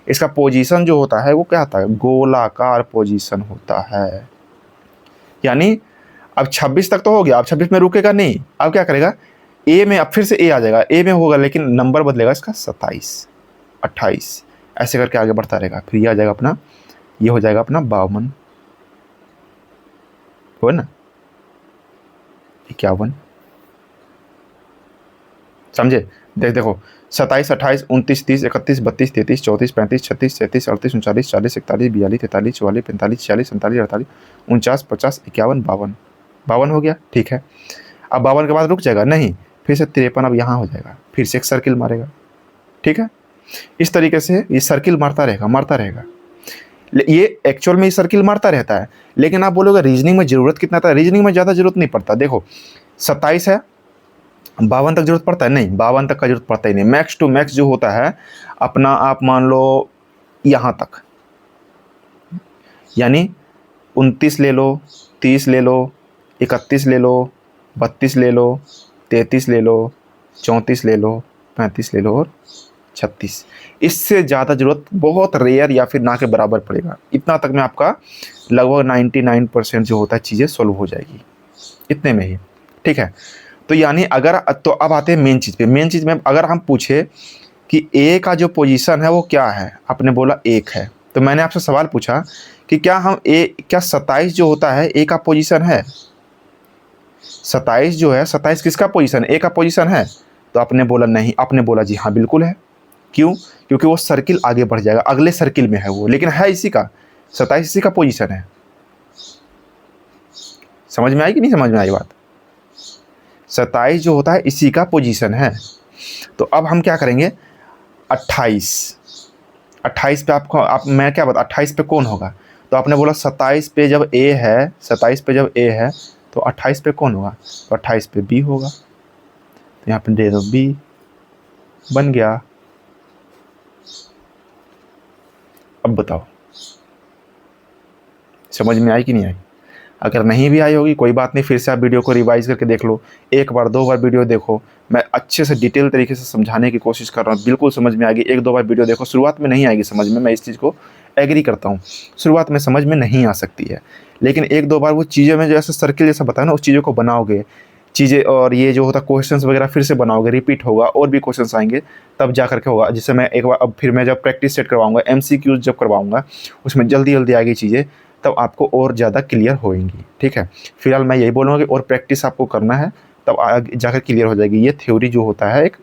इसका पोजीशन जो होता है वो क्या होता है, गोलाकार पोजीशन होता है। यानी अब 26 तक तो हो गया, अब 26 में रुकेगा नहीं, अब क्या करेगा, ए में अब फिर से ए आ जाएगा, ए में होगा लेकिन नंबर बदलेगा इसका 27 28, ऐसे करके आगे बढ़ता रहेगा। फिर ये आ जाएगा अपना, ये हो जाएगा अपना 52, हो ना, 51, समझे। देखो 27 28 29 30 31 32 33 34 35 36 37 38 39 40 41 42 43 44 45 46 47 48 49 50 51 52, 52 हो गया, ठीक है। अब 52 के बाद रुक जाएगा नहीं, फिर से 53 अब यहाँ हो जाएगा, फिर से एक सर्किल मारेगा, ठीक है। इस तरीके से ये सर्किल मारता रहेगा। ये एक्चुअल में ये सर्किल मारता रहता है। लेकिन आप बोलोगे रीजनिंग में ज़रूरत कितना था, रीजनिंग में ज़्यादा जरूरत नहीं पड़ता। देखो 27 है, 52 तक जरूरत पड़ता है नहीं, 52 तक का जरूरत पड़ता ही नहीं। मैक्स टू मैक्स जो होता है अपना, आप मान लो यहाँ तक, यानी 29 ले लो, 30 ले लो, 31 ले लो, 32 ले लो, 33 ले लो, 34 ले लो, 35 ले लो और 36। इससे ज़्यादा ज़रूरत बहुत रेयर या फिर ना के बराबर पड़ेगा। इतना तक में आपका लगभग 99% जो होता है चीज़ें सॉल्व हो जाएगी, इतने में ही, ठीक है। तो यानी अगर, तो अब आते हैं मेन चीज़ पे। मेन चीज़ में अगर हम पूछे कि ए का जो पोजीशन है वो क्या है, आपने बोला 1 है, तो मैंने आपसे सवाल पूछा कि क्या 27 जो होता है ए का पोजीशन है, 27 जो है, 27 किसका पोजीशन, ए का पोजीशन है। तो आपने बोला नहीं, आपने बोला जी हाँ बिल्कुल है। क्यों, क्योंकि वो सर्किल आगे बढ़ जाएगा, अगले सर्किल में है वो, लेकिन है इसी का, 27 इसी का पोजीशन है। समझ में आई कि नहीं समझ में आई बात। 27 जो होता है इसी का पोजीशन है। तो अब हम क्या करेंगे, 28 पे मैं क्या बता, 28 पे कौन होगा। तो आपने बोला 27 पे जब ए है, 27 पे जब ए है तो 28 पे कौन होगा, तो 28 पे बी होगा। तो यहाँ पे दे दो बी, बन गया। अब बताओ समझ में आई कि नहीं आई। अगर नहीं भी आई होगी कोई बात नहीं, फिर से आप वीडियो को रिवाइज़ करके देख लो, एक बार 2 बार वीडियो देखो। मैं अच्छे से डिटेल तरीके से समझाने की कोशिश कर रहा हूँ, बिल्कुल समझ में आएगी। 1-2 बार वीडियो देखो, शुरुआत में नहीं आएगी समझ में, मैं इस चीज़ को एग्री करता हूँ, शुरुआत में समझ में नहीं आ सकती है। लेकिन 1-2 बार वो चीज़ें में जैसे सर्किल जैसा बताया ना, उस चीज़ों को बनाओगे, चीज़ें और ये जो होता है क्वेश्चंस वगैरह फिर से बनाओगे, रिपीट होगा और भी क्वेश्चंस आएँगे, तब जा कर के होगा। जिससे मैं एक बार अब फिर मैं जब प्रैक्टिस सेट करवाऊँगा, एमसीक्यूज़ जब करवाऊँगा, उसमें जल्दी-जल्दी आएगी चीज़ें, तब आपको और ज़्यादा क्लियर होएँगी, ठीक है। फिलहाल मैं यही बोलूँगा कि और प्रैक्टिस आपको करना है, तब आगे जाकर क्लियर हो जाएगी। ये थ्योरी जो होता है एक,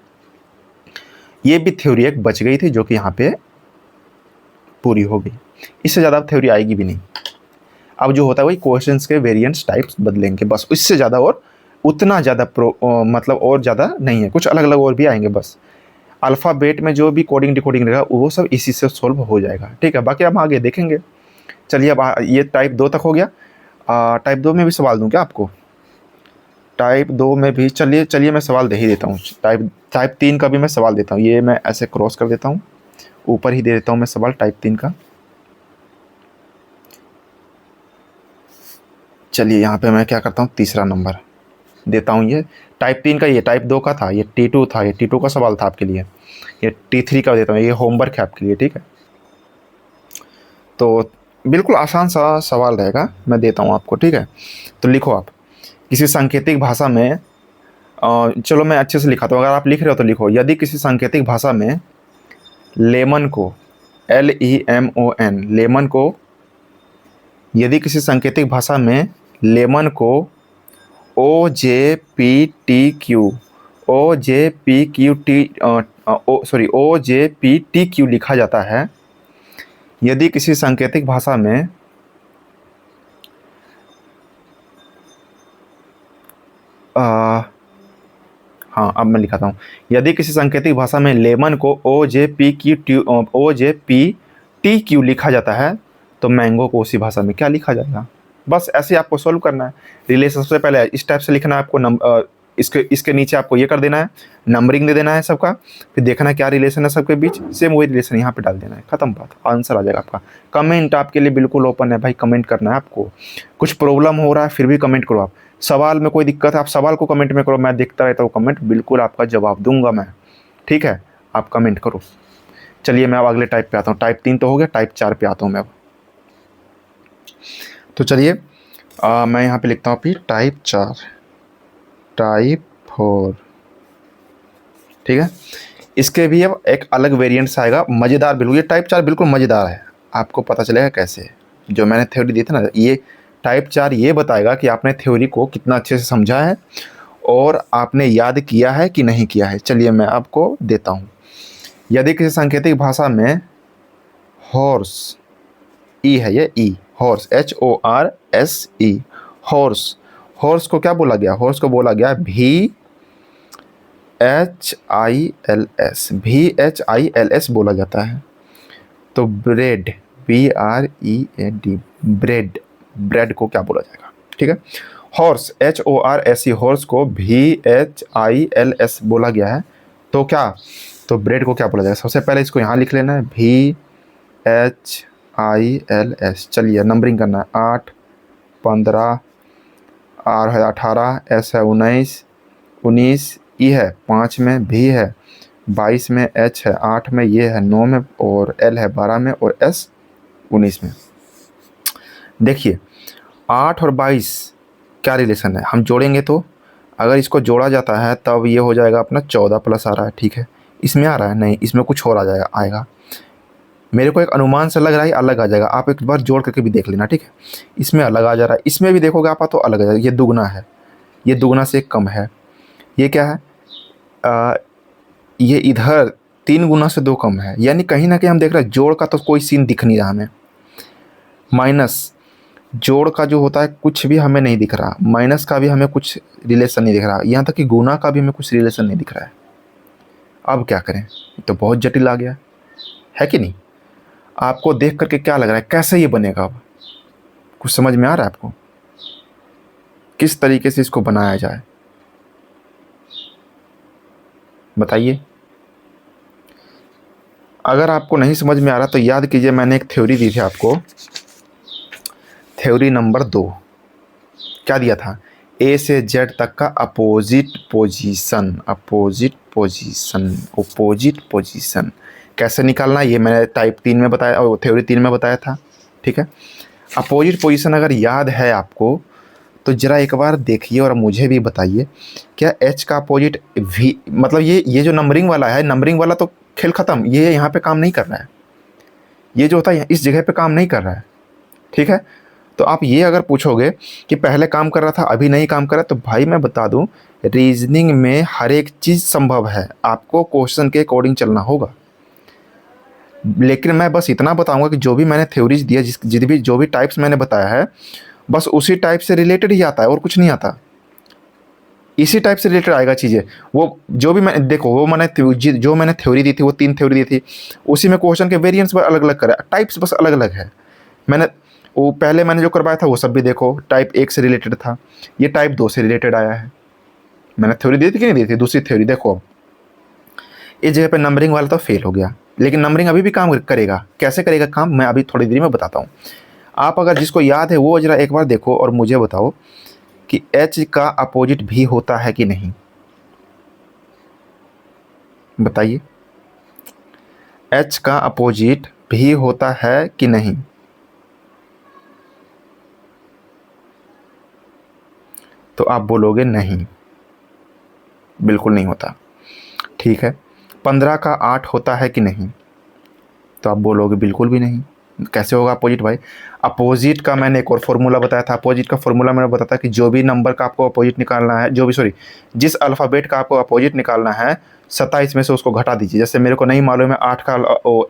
ये भी थ्योरी एक बच गई थी जो कि यहाँ पे पूरी हो गई। इससे ज़्यादा अब थ्योरी आएगी भी नहीं। अब जो होता है वही क्वेश्चंस के वेरिएंट्स टाइप्स बदलेंगे बस, इससे ज़्यादा और उतना ज़्यादा मतलब और ज़्यादा नहीं है, कुछ अलग-अलग और भी आएँगे बस। अल्फ़ाबेट में जो भी कोडिंग डिकोडिंग रहेगा वो सब इसी से सॉल्व हो जाएगा, ठीक है। बाकी हम आगे देखेंगे। चलिए अब ये टाइप 2 तक हो गया। टाइप 2 में भी सवाल दूँ क्या आपको? टाइप 2 में भी चलिए मैं सवाल दे ही देता हूँ। टाइप 3 का भी मैं सवाल देता हूँ। ये मैं ऐसे क्रॉस कर देता हूँ, ऊपर ही दे देता हूँ मैं सवाल टाइप 3 का। चलिए यहाँ पे मैं क्या करता हूँ, तीसरा नंबर देता हूँ। ये टाइप 3 का, ये टाइप 2 का था, ये T2 था, ये T2 का सवाल था आपके लिए। ये T3 का देता हूँ, ये होमवर्क है आपके लिए, ठीक है। तो बिल्कुल आसान सा सवाल रहेगा, मैं देता हूँ आपको, ठीक है। तो लिखो आप, किसी सांकेतिक भाषा में चलो मैं अच्छे से लिखाता हूँ, अगर आप लिख रहे हो तो लिखो। यदि किसी सांकेतिक भाषा में लेमन को, LEMON, लेमन को, यदि किसी सांकेतिक भाषा में लेमन को OJPTQ लिखा जाता है, यदि किसी सांकेतिक भाषा में हाँ अब मैं लिखाता हूँ, यदि किसी सांकेतिक भाषा में लेमन को OJPTQ लिखा जाता है, तो मैंगो को उसी भाषा में क्या लिखा जाएगा। बस ऐसे ही आपको सोल्व करना है। रिलेशन सबसे पहले इस टाइप से लिखना है आपको, इसके नीचे आपको ये कर देना है, नंबरिंग दे देना है सबका, फिर देखना है क्या रिलेशन है सबके बीच, सेम वही रिलेशन यहाँ पे डाल देना है, खत्म बात, आंसर आ जाएगा आपका। कमेंट आपके लिए बिल्कुल ओपन है भाई, कमेंट करना है आपको। कुछ प्रॉब्लम हो रहा है फिर भी कमेंट करो आप, सवाल में कोई दिक्कत है आप सवाल को कमेंट में करो, मैं देखता रहता हूँ कमेंट, बिल्कुल आपका जवाब दूंगा मैं, ठीक है। आप कमेंट करो। चलिए मैं अब अगले टाइप पे आता हूँ। टाइप 3 तो हो गया, टाइप 4 पे आता हूँ मैं अब। तो चलिए मैं यहाँ पे लिखता हूँ फिर टाइप 4, टाइप 4, ठीक है। इसके भी अब एक अलग वेरिएंट्स आएगा, मज़ेदार बिल्कुल। ये टाइप 4 बिल्कुल मज़ेदार है, आपको पता चलेगा कैसे। जो मैंने थ्योरी दी थी ना, ये टाइप 4 ये बताएगा कि आपने थ्योरी को कितना अच्छे से समझा है और आपने याद किया है कि नहीं किया है। चलिए मैं आपको देता हूँ। यदि किसी सांकेतिक भाषा में हॉर्स, ई है ये, ई, हॉर्स, HORSE, हॉर्स, हॉर्स को क्या बोला गया, हॉर्स को बोला गया VHILS बोला जाता है। तो ब्रेड, BREAD, ब्रेड, ब्रेड को क्या बोला जाएगा, ठीक है। हॉर्स, HORSE, हॉर्स को VHILS बोला गया है, तो क्या, तो ब्रेड को क्या बोला जाएगा। सबसे पहले इसको यहाँ लिख लेना है, VHILS। चलिए नंबरिंग करना है, 8, 15, R है 18, S है 19, 19, E है 5 में, V है 22 में, H है 8 में, ये है 9 में, और L है 12 में, और S 19 में। देखिए 8 और 22 क्या रिलेशन है, हम जोड़ेंगे तो अगर इसको जोड़ा जाता है तब ये हो जाएगा अपना 14 प्लस आ रहा है, ठीक है। इसमें आ रहा है नहीं, इसमें कुछ और आएगा। मेरे को एक अनुमान से लग रहा है अलग आ जाएगा, आप एक बार जोड़ करके भी देख लेना, ठीक है। इसमें अलग आ जा रहा है, इसमें भी देखोगे आप तो अलग आ जाएगा। ये दुगना है, ये दुगना से एक कम है, ये क्या है, ये इधर 3 गुना से 2 कम है, यानी कहीं ना कहीं हम देख रहे हैं जोड़ का तो कोई सीन दिख नहीं रहा हमें। माइनस, जोड़ का जो होता है कुछ भी हमें नहीं दिख रहा, माइनस का भी हमें कुछ रिलेशन नहीं दिख रहा, यहाँ तक कि गुना का भी हमें कुछ रिलेशन नहीं दिख रहा है। अब क्या करें, तो बहुत जटिल आ गया है कि नहीं। आपको देख करके क्या लग रहा है, कैसे ये बनेगा, अब कुछ समझ में आ रहा है आपको, किस तरीके से इसको बनाया जाए, बताइए। अगर आपको नहीं समझ में आ रहा तो याद कीजिए मैंने एक थ्योरी दी थी आपको, थ्योरी नंबर 2, क्या दिया था, ए से जेड तक का opposite position, opposite position, opposite position कैसे निकालना, ये मैंने टाइप 3 में बताया और थ्योरी 3 में बताया था। ठीक है, अपोजिट पोजीशन अगर याद है आपको तो ज़रा एक बार देखिए और मुझे भी बताइए, क्या एच का अपोजिट वी, मतलब ये जो नंबरिंग वाला है, नंबरिंग वाला तो खेल ख़त्म, ये यहाँ पे काम नहीं कर रहा है, ये जो होता है इस जगह पे काम नहीं कर रहा है। ठीक है, तो आप ये अगर पूछोगे कि पहले काम कर रहा था अभी नहीं काम कर रहा, तो भाई मैं बता दूं रीजनिंग में हर एक चीज़ संभव है, आपको क्वेश्चन के अकॉर्डिंग चलना होगा। लेकिन मैं बस इतना बताऊंगा कि जो भी मैंने थ्योरीज दिया, जो भी टाइप्स मैंने बताया है, बस उसी टाइप से रिलेटेड ही आता है और कुछ नहीं आता, इसी टाइप से रिलेटेड आएगा चीज़ें। वो जो भी मैं देखो, वो मैंने जो मैंने थ्योरी दी थी, वो 3 थ्योरी दी थी, उसी में क्वेश्चन के वेरिएंट्स अलग अलग करे, टाइप्स बस अलग अलग है। मैंने वो पहले मैंने जो करवाया था वो सब भी देखो, टाइप 1 से रिलेटेड था, ये टाइप 2 से रिलेटेड आया है। मैंने थ्योरी दी थी कि नहीं दी थी, दूसरी थ्योरी देखो। इस जगह पे नंबरिंग वाला तो फेल हो गया, लेकिन नंबरिंग अभी भी काम करेगा। कैसे करेगा काम, मैं अभी थोड़ी देर में बताता हूँ। आप अगर जिसको याद है वो जरा एक बार देखो और मुझे बताओ कि एच का अपोजिट भी होता है कि नहीं, बताइए। एच का अपोजिट भी होता है कि नहीं, तो आप बोलोगे नहीं, बिल्कुल नहीं होता। ठीक है, 15 का 8 होता है कि नहीं, तो आप बोलोगे बिल्कुल भी नहीं। कैसे होगा अपोजिट भाई, अपोजिट का मैंने एक और फॉर्मूला बताया था। अपोजिट का फॉर्मूला मैंने बताया था कि जो भी नंबर का आपको अपोजिट निकालना है, जिस अल्फ़ाबेट का आपको अपोजिट निकालना है, 27 में से उसको घटा दीजिए। जैसे मेरे को नहीं मालूम है 8 का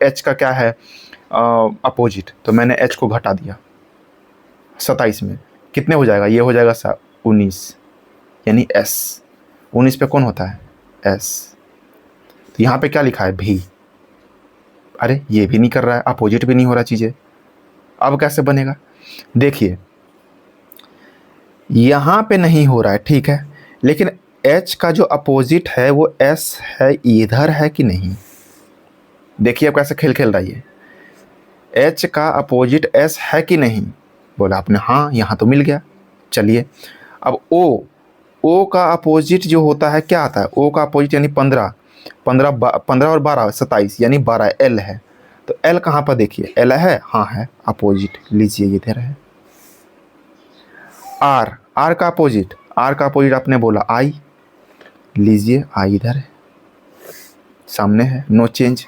एच का क्या है अपोजिट, तो मैंने एच को घटा दिया 27 में, कितने हो जाएगा, ये हो जाएगा 19, यानी एस। 19 पे कौन होता है, एस। तो यहाँ पे क्या लिखा है, भी। अरे ये भी नहीं कर रहा है, अपोजिट भी नहीं हो रहा चीज़ें, अब कैसे बनेगा, देखिए यहाँ पे नहीं हो रहा है, ठीक है, लेकिन एच का जो अपोजिट है वो एस है, इधर है कि नहीं, देखिए अब कैसे खेल खेल रहा है। एच का अपोजिट एस है कि नहीं, बोला आपने हाँ, यहाँ तो मिल गया। चलिए अब ओ का अपोजिट जो होता है क्या आता है, ओ का अपोजिट यानी 15 और 12 27, यानी 12 एल है। तो एल कहाँ पर देखिए, एल है, हाँ है, अपोजिट लीजिए इधर है। आर का अपोजिट आपने बोला आई, लीजिए आई इधर है, सामने है, नो चेंज।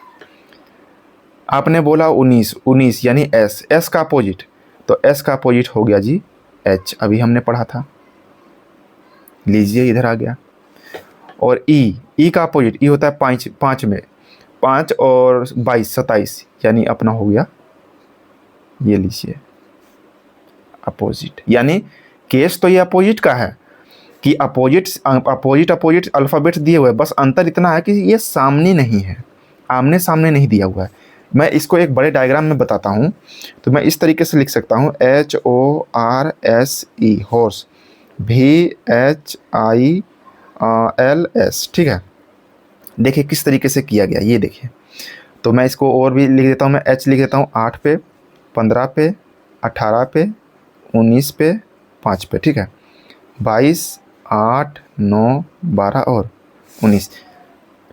आपने बोला 19 यानी एस का अपोजिट, तो एस का अपोजिट हो गया जी एच, अभी हमने पढ़ा था, लीजिए इधर आ गया। और ई का अपोजिट, ई होता है 5 में, 5 और 22 27, यानी अपना हो गया, ये लीजिए अपोजिट। यानी केस तो ये अपोजिट का है कि अपोजिट अल्फ़ाबेट्स दिए हुए हैं, बस अंतर इतना है कि ये सामने नहीं है, आमने सामने नहीं दिया हुआ है। मैं इसको एक बड़े डायग्राम में बताता हूँ, तो मैं इस तरीके से लिख सकता हूँ, HORSE हॉर्स, VHILS, ठीक है। देखिए किस तरीके से किया गया, ये देखिए। तो मैं इसको और भी लिख देता हूँ, मैं H लिख देता हूँ 8 पे, 15 पे, 18 पे, 19 पे, 5 पे, ठीक है, 22, 8, 9, 12 और 19,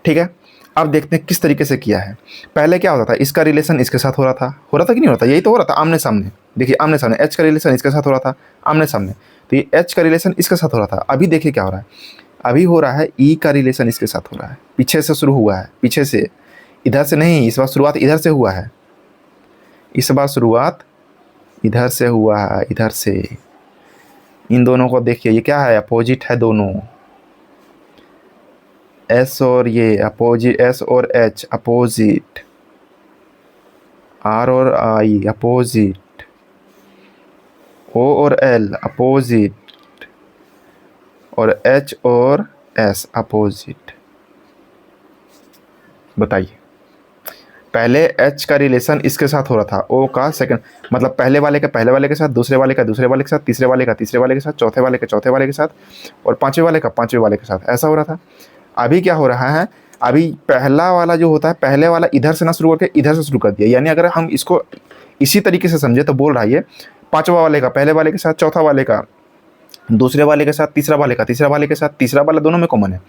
ठीक है। अब देखते हैं किस तरीके से किया है। पहले क्या होता था, इसका रिलेशन इसके साथ हो रहा था कि नहीं हो रहा था, यही तो हो रहा था, आमने सामने। देखिए आमने सामने, एच का रिलेशन इसके साथ हो रहा था आमने सामने, तो ये एच का रिलेशन इसके साथ हो रहा था। अभी देखिए क्या हो रहा है, अभी हो रहा है ई का रिलेशन इसके साथ हो रहा है, पीछे से शुरू हुआ है, पीछे से, इधर से नहीं, इस बार शुरुआत इधर से हुआ है, इस बार शुरुआत इधर से हुआ है, इधर से। इन दोनों को देखिए, ये क्या है, अपोजिट है दोनों, एस और ये अपोजिट, एस और एच अपोजिट, आर और आई अपोजिट, ओ और एल अपोजिट, और एच और एस अपोजिट। बताइए, पहले एच का रिलेशन इसके साथ हो रहा था, ओ का सेकंड, मतलब पहले वाले के साथ, दूसरे वाले का दूसरे वाले के साथ, तीसरे वाले का तीसरे वाले के साथ, चौथे वाले के साथ, और पांचवें वाले का पांचवें वाले के साथ, ऐसा हो रहा था। अभी क्या हो रहा है, अभी पहला वाला जो होता है, पहले वाला इधर से ना शुरू करके इधर से शुरू कर दिया। यानी अगर हम इसको इसी तरीके से समझे तो बोल रहा है ये, पांचवा वाले का पहले वाले के साथ, चौथा वाले का दूसरे वाले के साथ तीसरा वाले का, तीसरा वाले के साथ तीसरा वाला, दोनों में कॉमन है।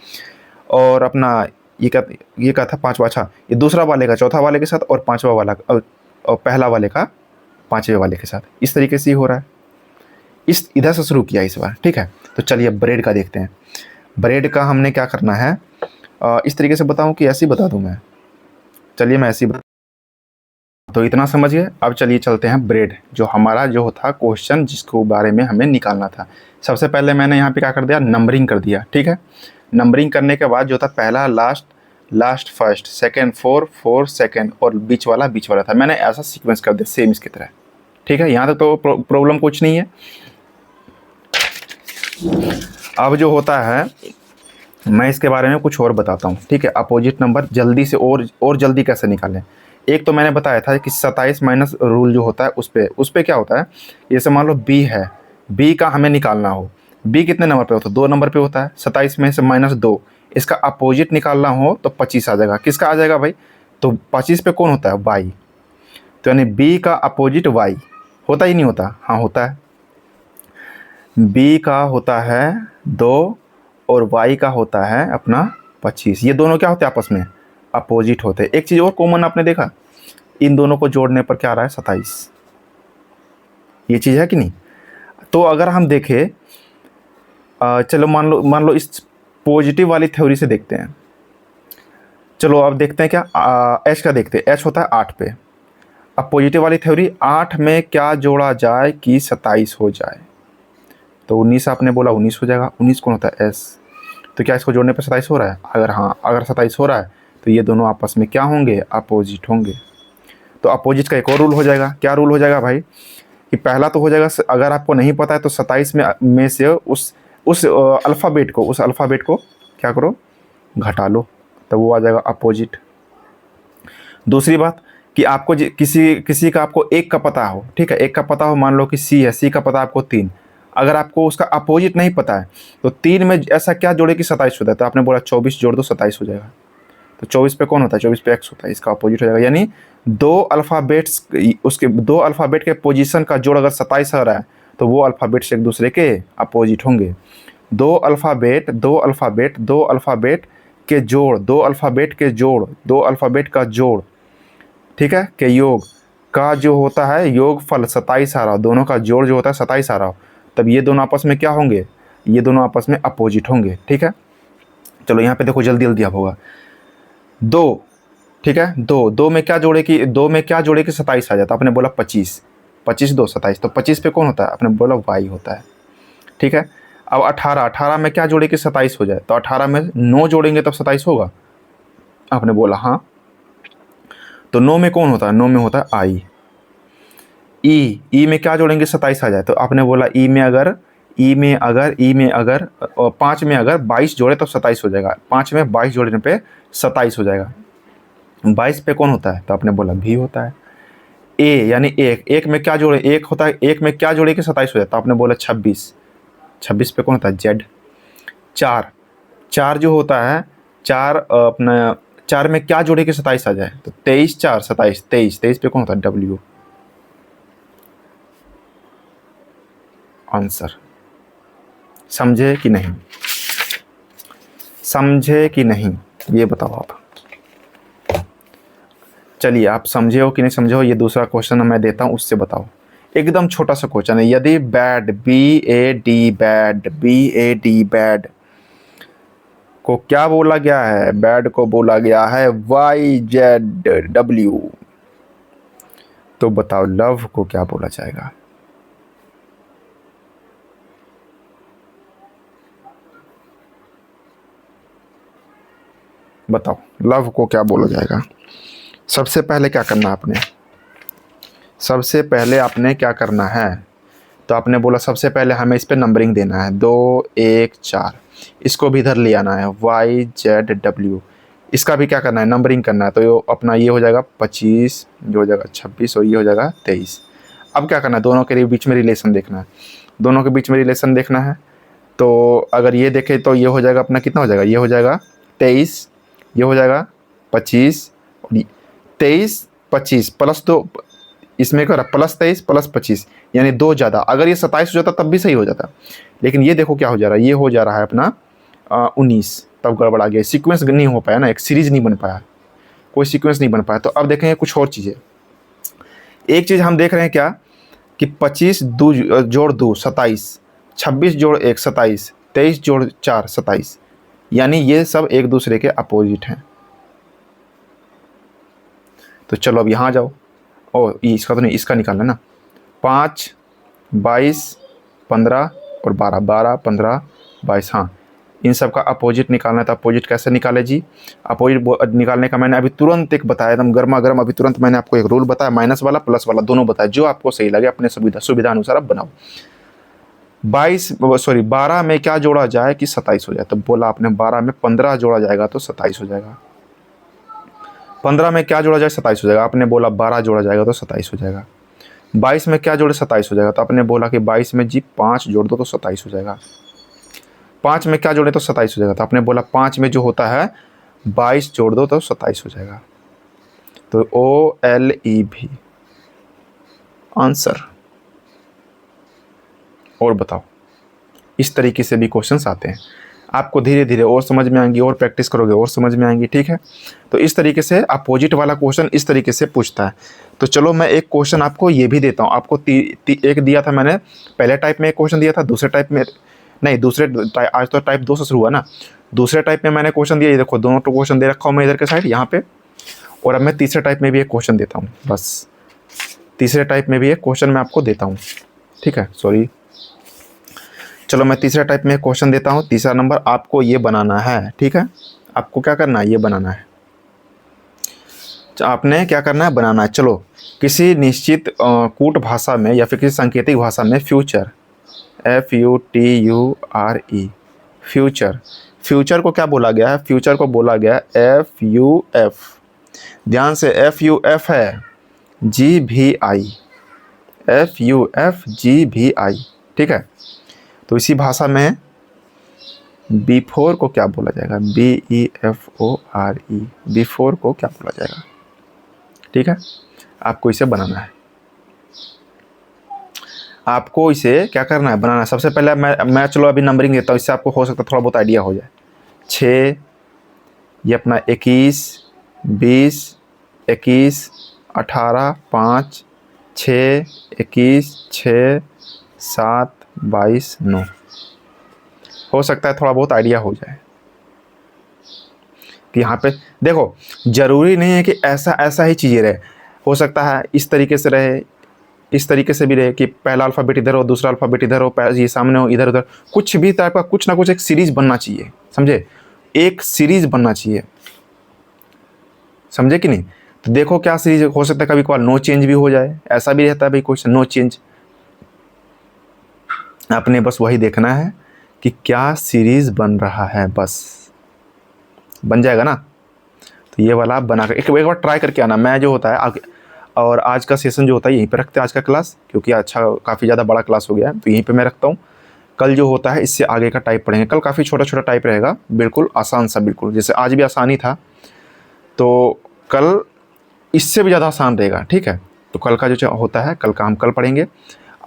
और अपना ये क्या था, पाँचवा, अच्छा ये दूसरा वाले का चौथा वाले के साथ और पाँचवा वाला और पहला वाले का पाँचवें वाले के साथ। इस तरीके से ही हो रहा है। इस इधर से शुरू किया इस बार, ठीक है। तो चलिए ब्रेड का देखते हैं। ब्रेड का हमने क्या करना है, इस तरीके से बताऊं कि ऐसे ही बता दूं मैं? चलिए मैं ऐसे ही तो इतना समझ गए। अब चलिए चलते हैं ब्रेड, जो हमारा जो था क्वेश्चन जिसको बारे में हमें निकालना था। सबसे पहले मैंने यहाँ पे क्या कर दिया, नंबरिंग कर दिया, ठीक है। नंबरिंग करने के बाद जो था पहला last, last first, second four, four second और बीच वाला था। मैंने ऐसा सीक्वेंस कर दिया सेम इसकी तरह, ठीक है। यहाँ तक तो प्रॉब्लम कुछ नहीं है। अब जो होता है मैं इसके बारे में कुछ और बताता हूँ, ठीक है। अपोजिट नंबर जल्दी से और जल्दी कैसे निकालें। एक तो मैंने बताया था कि 27 माइनस रूल जो होता है उस पे क्या होता है, जैसे मान लो बी है, बी का हमें निकालना हो, बी कितने नंबर पे होता है, 2 नंबर पे होता है। 27 में से माइनस 2, इसका अपोजिट निकालना हो तो 25 आ जाएगा। किसका आ जाएगा भाई, तो 25 पे कौन होता है, वाई। तो यानी बी का अपोजिट वाई होता ही नहीं होता, हाँ होता है। बी का होता है 2 और y का होता है अपना 25। ये दोनों क्या होते हैं आपस में, अपोजिट होते हैं। एक चीज़ और कॉमन आपने देखा, इन दोनों को जोड़ने पर क्या आ रहा है, 27। ये चीज़ है कि नहीं। तो अगर हम देखें, चलो मान लो इस पॉजिटिव वाली थ्योरी से देखते हैं। चलो अब देखते हैं क्या, एच का देखते हैं। एच होता है 8 पे। अब पॉजिटिव वाली थ्योरी, 8 में क्या जोड़ा जाए कि 27 हो जाए, तो 19 आपने बोला 19 हो जाएगा। 19 कौन होता है, एस। तो क्या इसको जोड़ने पर 27 हो रहा है, अगर हाँ, अगर 27 हो रहा है तो ये दोनों आपस में क्या होंगे, अपोजिट होंगे। तो अपोजिट का एक और रूल हो जाएगा। क्या रूल हो जाएगा भाई, कि पहला तो हो जाएगा, अगर आपको नहीं पता है तो 27 में से उस अल्फ़ाबेट को क्या करो, घटा लो, तब वो आ जाएगा अपोजिट। दूसरी बात कि आपको किसी का आपको एक का पता हो, ठीक है, एक का पता हो, मान लो कि सी है, सी का पता आपको 3, अगर आपको उसका अपोजिट नहीं पता है तो 3 में ऐसा क्या जोड़े कि 27 हो जाए, तो आपने बोला 24 जोड़ दो 27 हो जाएगा। तो 24 पे कौन होता है, 24 पे एक्स होता है, इसका अपोजिट हो जाएगा। यानी दो अल्फ़ाबेट के पोजीशन का जोड़ अगर 27 आ रहा है तो वो अल्फ़ाबेट्स एक दूसरे के अपोजिट होंगे। दो अल्फ़ाबेट के जोड़, दो अल्फ़ाबेट का जोड़, ठीक है, के योग का जो होता है योग फल 27 आ रहा हो, दोनों का जोड़ जो होता है 27 आ रहा हो, तब ये दोनों आपस में क्या होंगे, ये दोनों आपस में अपोजिट होंगे, ठीक है। चलो यहाँ पे देखो जल्दी जल्दी आप होगा। 2, ठीक है, 2 में क्या जोड़े कि 27 आ जाता है, आपने बोला 25, 25 2 27, तो 25 पे कौन होता है, आपने बोला वाई होता है, ठीक है। अब 18 में क्या जोड़े कि 27 हो जाए, तो 18 में 9 जोड़ेंगे तब 27 होगा, आपने बोला हाँ। तो 9 में कौन होता है, 9 में होता है आई। ई में क्या जोड़ेंगे 27 आ जाए, तो आपने बोला ई में अगर 5 में अगर 22 जोड़े तो 27 हो जाएगा। 5 में 22 जोड़ने पे 27 हो जाएगा। 22 पे कौन होता है, तो आपने बोला भी होता है। ए यानी एक में क्या जोड़े, एक होता है, एक में क्या जोड़े कि 27 हो जाता है, तो आपने बोला 26 पे कौन होता है, जेड। 4 जो होता है, 4 में क्या जोड़े कि 27 आ जाए, तो 23 4 27, 23 पे कौन होता है, डब्ल्यू। आंसर समझे कि नहीं, ये बताओ आप। चलिए आप समझे हो कि नहीं समझे हो, ये दूसरा क्वेश्चन मैं देता हूँ, उससे बताओ। एकदम छोटा सा क्वेश्चन है। यदि बैड बैड को क्या बोला गया है, बैड को बोला गया है YZW, तो बताओ लव को क्या बोला जाएगा। बताओ लव को क्या बोला जाएगा। सबसे पहले क्या करना आपने, तो आपने बोला सबसे पहले हमें इस पे नंबरिंग देना है, 2 1 4, इसको भी इधर ले आना है YZW, इसका भी क्या करना है, नंबरिंग करना है। तो ये अपना ये हो जाएगा 25, जो हो जाएगा 26 और ये हो जाएगा 23। अब क्या करना है, दोनों के बीच में रिलेशन देखना है। तो अगर ये देखें तो ये हो जाएगा अपना कितना हो जाएगा, ये हो जाएगा 23, ये हो जाएगा 25, 23 25 प्लस 2, इसमें क्या हो रहा है +23 +25 यानी 2 ज़्यादा। अगर ये 27 हो जाता तब भी सही हो जाता, लेकिन ये देखो क्या हो जा रहा है, ये हो जा रहा है अपना 19, तब गड़बड़ा गया। सीक्वेंस नहीं हो पाया ना, एक सीरीज नहीं बन पाया, कोई सीक्वेंस नहीं बन पाया। तो अब देखेंगे कुछ और चीज़ें। एक चीज़ हम देख रहे हैं क्या कि 25 जोड़ 2 27, 26 जोड़ 1 27, 23 जोड़ 4 27, यानी ये सब एक दूसरे के अपोजिट हैं। तो चलो अब यहाँ जाओ, इसका तो नहीं, इसका निकालना ना। 5 22 15 और 12, 12 15 22, हाँ इन सब का अपोजिट निकालना है। तो अपोजिट कैसे निकाले जी? अपोजिट निकालने का मैंने अभी तुरंत एक बताया, एकदम गर्मा गर्म अभी तुरंत मैंने आपको एक रूल बताया, माइनस वाला प्लस वाला दोनों बताया, जो आपको सही लगे अपने सुविधा अनुसार आप बनाओ। 12 में क्या जोड़ा जाए कि 27 हो जाए? तो बोला आपने 12 में 15 जोड़ा जाएगा तो 27 हो जाएगा। 15 में क्या जोड़ा जाए 27 हो जाएगा, आपने बोला 12 जोड़ा जाएगा तो 27 हो जाएगा। 22 में क्या जोड़े 27 हो जाएगा, तो आपने बोला कि 22 में जी 5 जोड़ दो तो 27 हो जाएगा। 5 में क्या जोड़े तो 27 हो जाएगा, तो आपने बोला 5 में जो होता है 22 जोड़ दो तो 27 हो जाएगा। तो OLEV आंसर। और बताओ, इस तरीके से भी क्वेश्चंस आते हैं। आपको धीरे धीरे और समझ में आएंगी, और प्रैक्टिस करोगे और समझ में आएंगी, ठीक है। तो इस तरीके से अपोजिट वाला क्वेश्चन इस तरीके से पूछता है। तो चलो मैं एक क्वेश्चन आपको ये भी देता हूँ। आपको एक दिया था मैंने, पहले टाइप में एक क्वेश्चन दिया था, दूसरे टाइप में नहीं, आज तो टाइप 2 से शुरू हुआ ना। दूसरे टाइप में मैंने क्वेश्चन दिया, ये देखो दोनों तो क्वेश्चन दे रखा हूँ मैं इधर के साइड यहाँ पे। और अब मैं तीसरे टाइप में भी एक क्वेश्चन देता हूँ, बस तीसरे टाइप में भी एक क्वेश्चन मैं आपको देता हूँ, ठीक है। सॉरी, चलो मैं तीसरा टाइप में क्वेश्चन देता हूँ। तीसरा नंबर आपको ये बनाना है, ठीक है। आपको क्या करना है, ये बनाना है। आपने क्या करना है, बनाना है। चलो, किसी निश्चित कूट भाषा में या फिर किसी सांकेतिक भाषा में फ्यूचर FUTURE फ्यूचर को क्या बोला गया है? फ्यूचर को बोला गया FUF। ध्यान से, FUF है GVI, FUF ठीक है। तो इसी भाषा में बिफोर को क्या बोला जाएगा? BEFORE, बिफोर को क्या बोला जाएगा? ठीक है, आपको इसे बनाना है। आपको इसे क्या करना है, बनाना है। सबसे पहले मैं चलो अभी नंबरिंग देता हूँ, इससे आपको हो सकता है थोड़ा बहुत आइडिया हो जाए। 6, ये अपना 21 20 21 18 5 6 21 6 7 22 9। हो सकता है थोड़ा बहुत आइडिया हो जाए कि यहाँ पे देखो, ज़रूरी नहीं है कि ऐसा ही चीज़ें रहे। हो सकता है इस तरीके से रहे, इस तरीके से भी रहे कि पहला अल्फ़ाबेट इधर हो, दूसरा अल्फ़ाबेट इधर हो, ये सामने हो, इधर उधर, कुछ भी टाइप का कुछ ना कुछ एक सीरीज़ बनना चाहिए, समझे? एक सीरीज़ बनना चाहिए, समझे कि नहीं? तो देखो क्या सीरीज़ हो सकता है, कभी कभार नो चेंज भी हो जाए, ऐसा भी रहता है भाई क्वेश्चन, नो चेंज। आपने बस वही देखना है कि क्या सीरीज़ बन रहा है, बस बन जाएगा ना। तो ये वाला आप बना कर एक बार ट्राई करके आना। मैं जो होता है और आज का सेशन जो होता है यहीं पे रखते हैं, आज का क्लास, क्योंकि अच्छा काफ़ी ज़्यादा बड़ा क्लास हो गया है, तो यहीं पे मैं रखता हूँ। कल जो होता है इससे आगे का टाइप पढ़ेंगे। कल काफ़ी छोटा छोटा टाइप रहेगा, बिल्कुल आसान सा, बिल्कुल जैसे आज भी आसानी था, तो कल इससे भी ज़्यादा आसान रहेगा, ठीक है। तो कल का जो होता है, कल का हम कल पढ़ेंगे,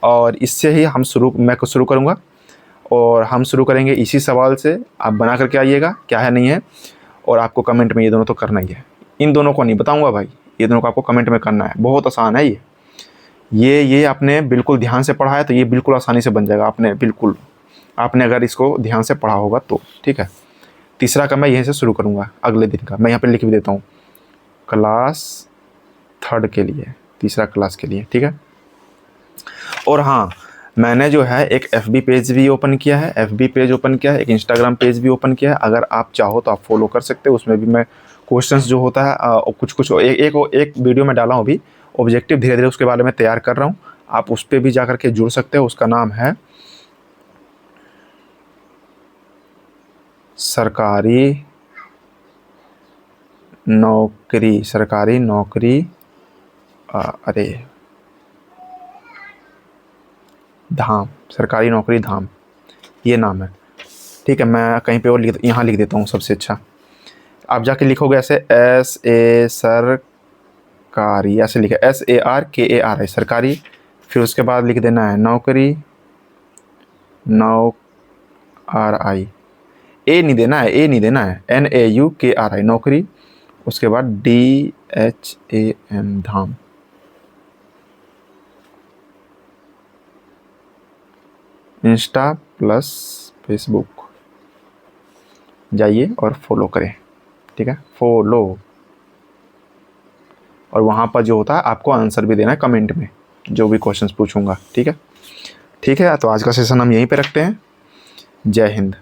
और इससे ही मैं शुरू करूँगा, और हम शुरू करेंगे इसी सवाल से। आप बना करके आइएगा क्या है नहीं है, और आपको कमेंट में ये दोनों तो करना ही है। इन दोनों को नहीं बताऊंगा भाई, ये दोनों को आपको कमेंट में करना है। बहुत आसान है ये आपने बिल्कुल ध्यान से पढ़ा है तो ये बिल्कुल आसानी से बन जाएगा। आपने अगर इसको ध्यान से पढ़ा होगा तो, ठीक है। तीसरा का मैं यहीं से शुरू करूँगा अगले दिन का। मैं यहाँ पर लिख भी देता हूँ, क्लास 3rd के लिए, तीसरा क्लास के लिए, ठीक है। और हाँ, मैंने जो है एक FB पेज भी ओपन किया है, एक इंस्टाग्राम पेज भी ओपन किया है। अगर आप चाहो तो आप फॉलो कर सकते हो। उसमें भी मैं क्वेश्चंस जो होता है कुछ एक वीडियो में डाला हूँ अभी, ऑब्जेक्टिव धीरे धीरे उसके बारे में तैयार कर रहा हूँ। आप उस पर भी जा कर के जुड़ सकते हो। उसका नाम है सरकारी नौकरी धाम, सरकारी नौकरी धाम, ये नाम है, ठीक है। मैं कहीं पे और यहाँ लिख देता हूँ सबसे अच्छा। आप जाके लिखोगे ऐसे, SA सरकारी सरकारी, ऐसे लिखे SARKARI सरकारी। फिर उसके बाद लिख देना है नौकरी, NAUKRI, ए नहीं देना है, ए नहीं देना है, NAUKRI नौकरी। उसके बाद DHAM धाम। इंस्टा प्लस फेसबुक जाइए और फॉलो करें, ठीक है, फॉलो। और वहाँ पर जो होता है आपको आंसर भी देना है कमेंट में, जो भी क्वेश्चंस पूछूंगा, ठीक है। ठीक है, तो आज का सेशन हम यहीं पे रखते हैं। जय हिंद।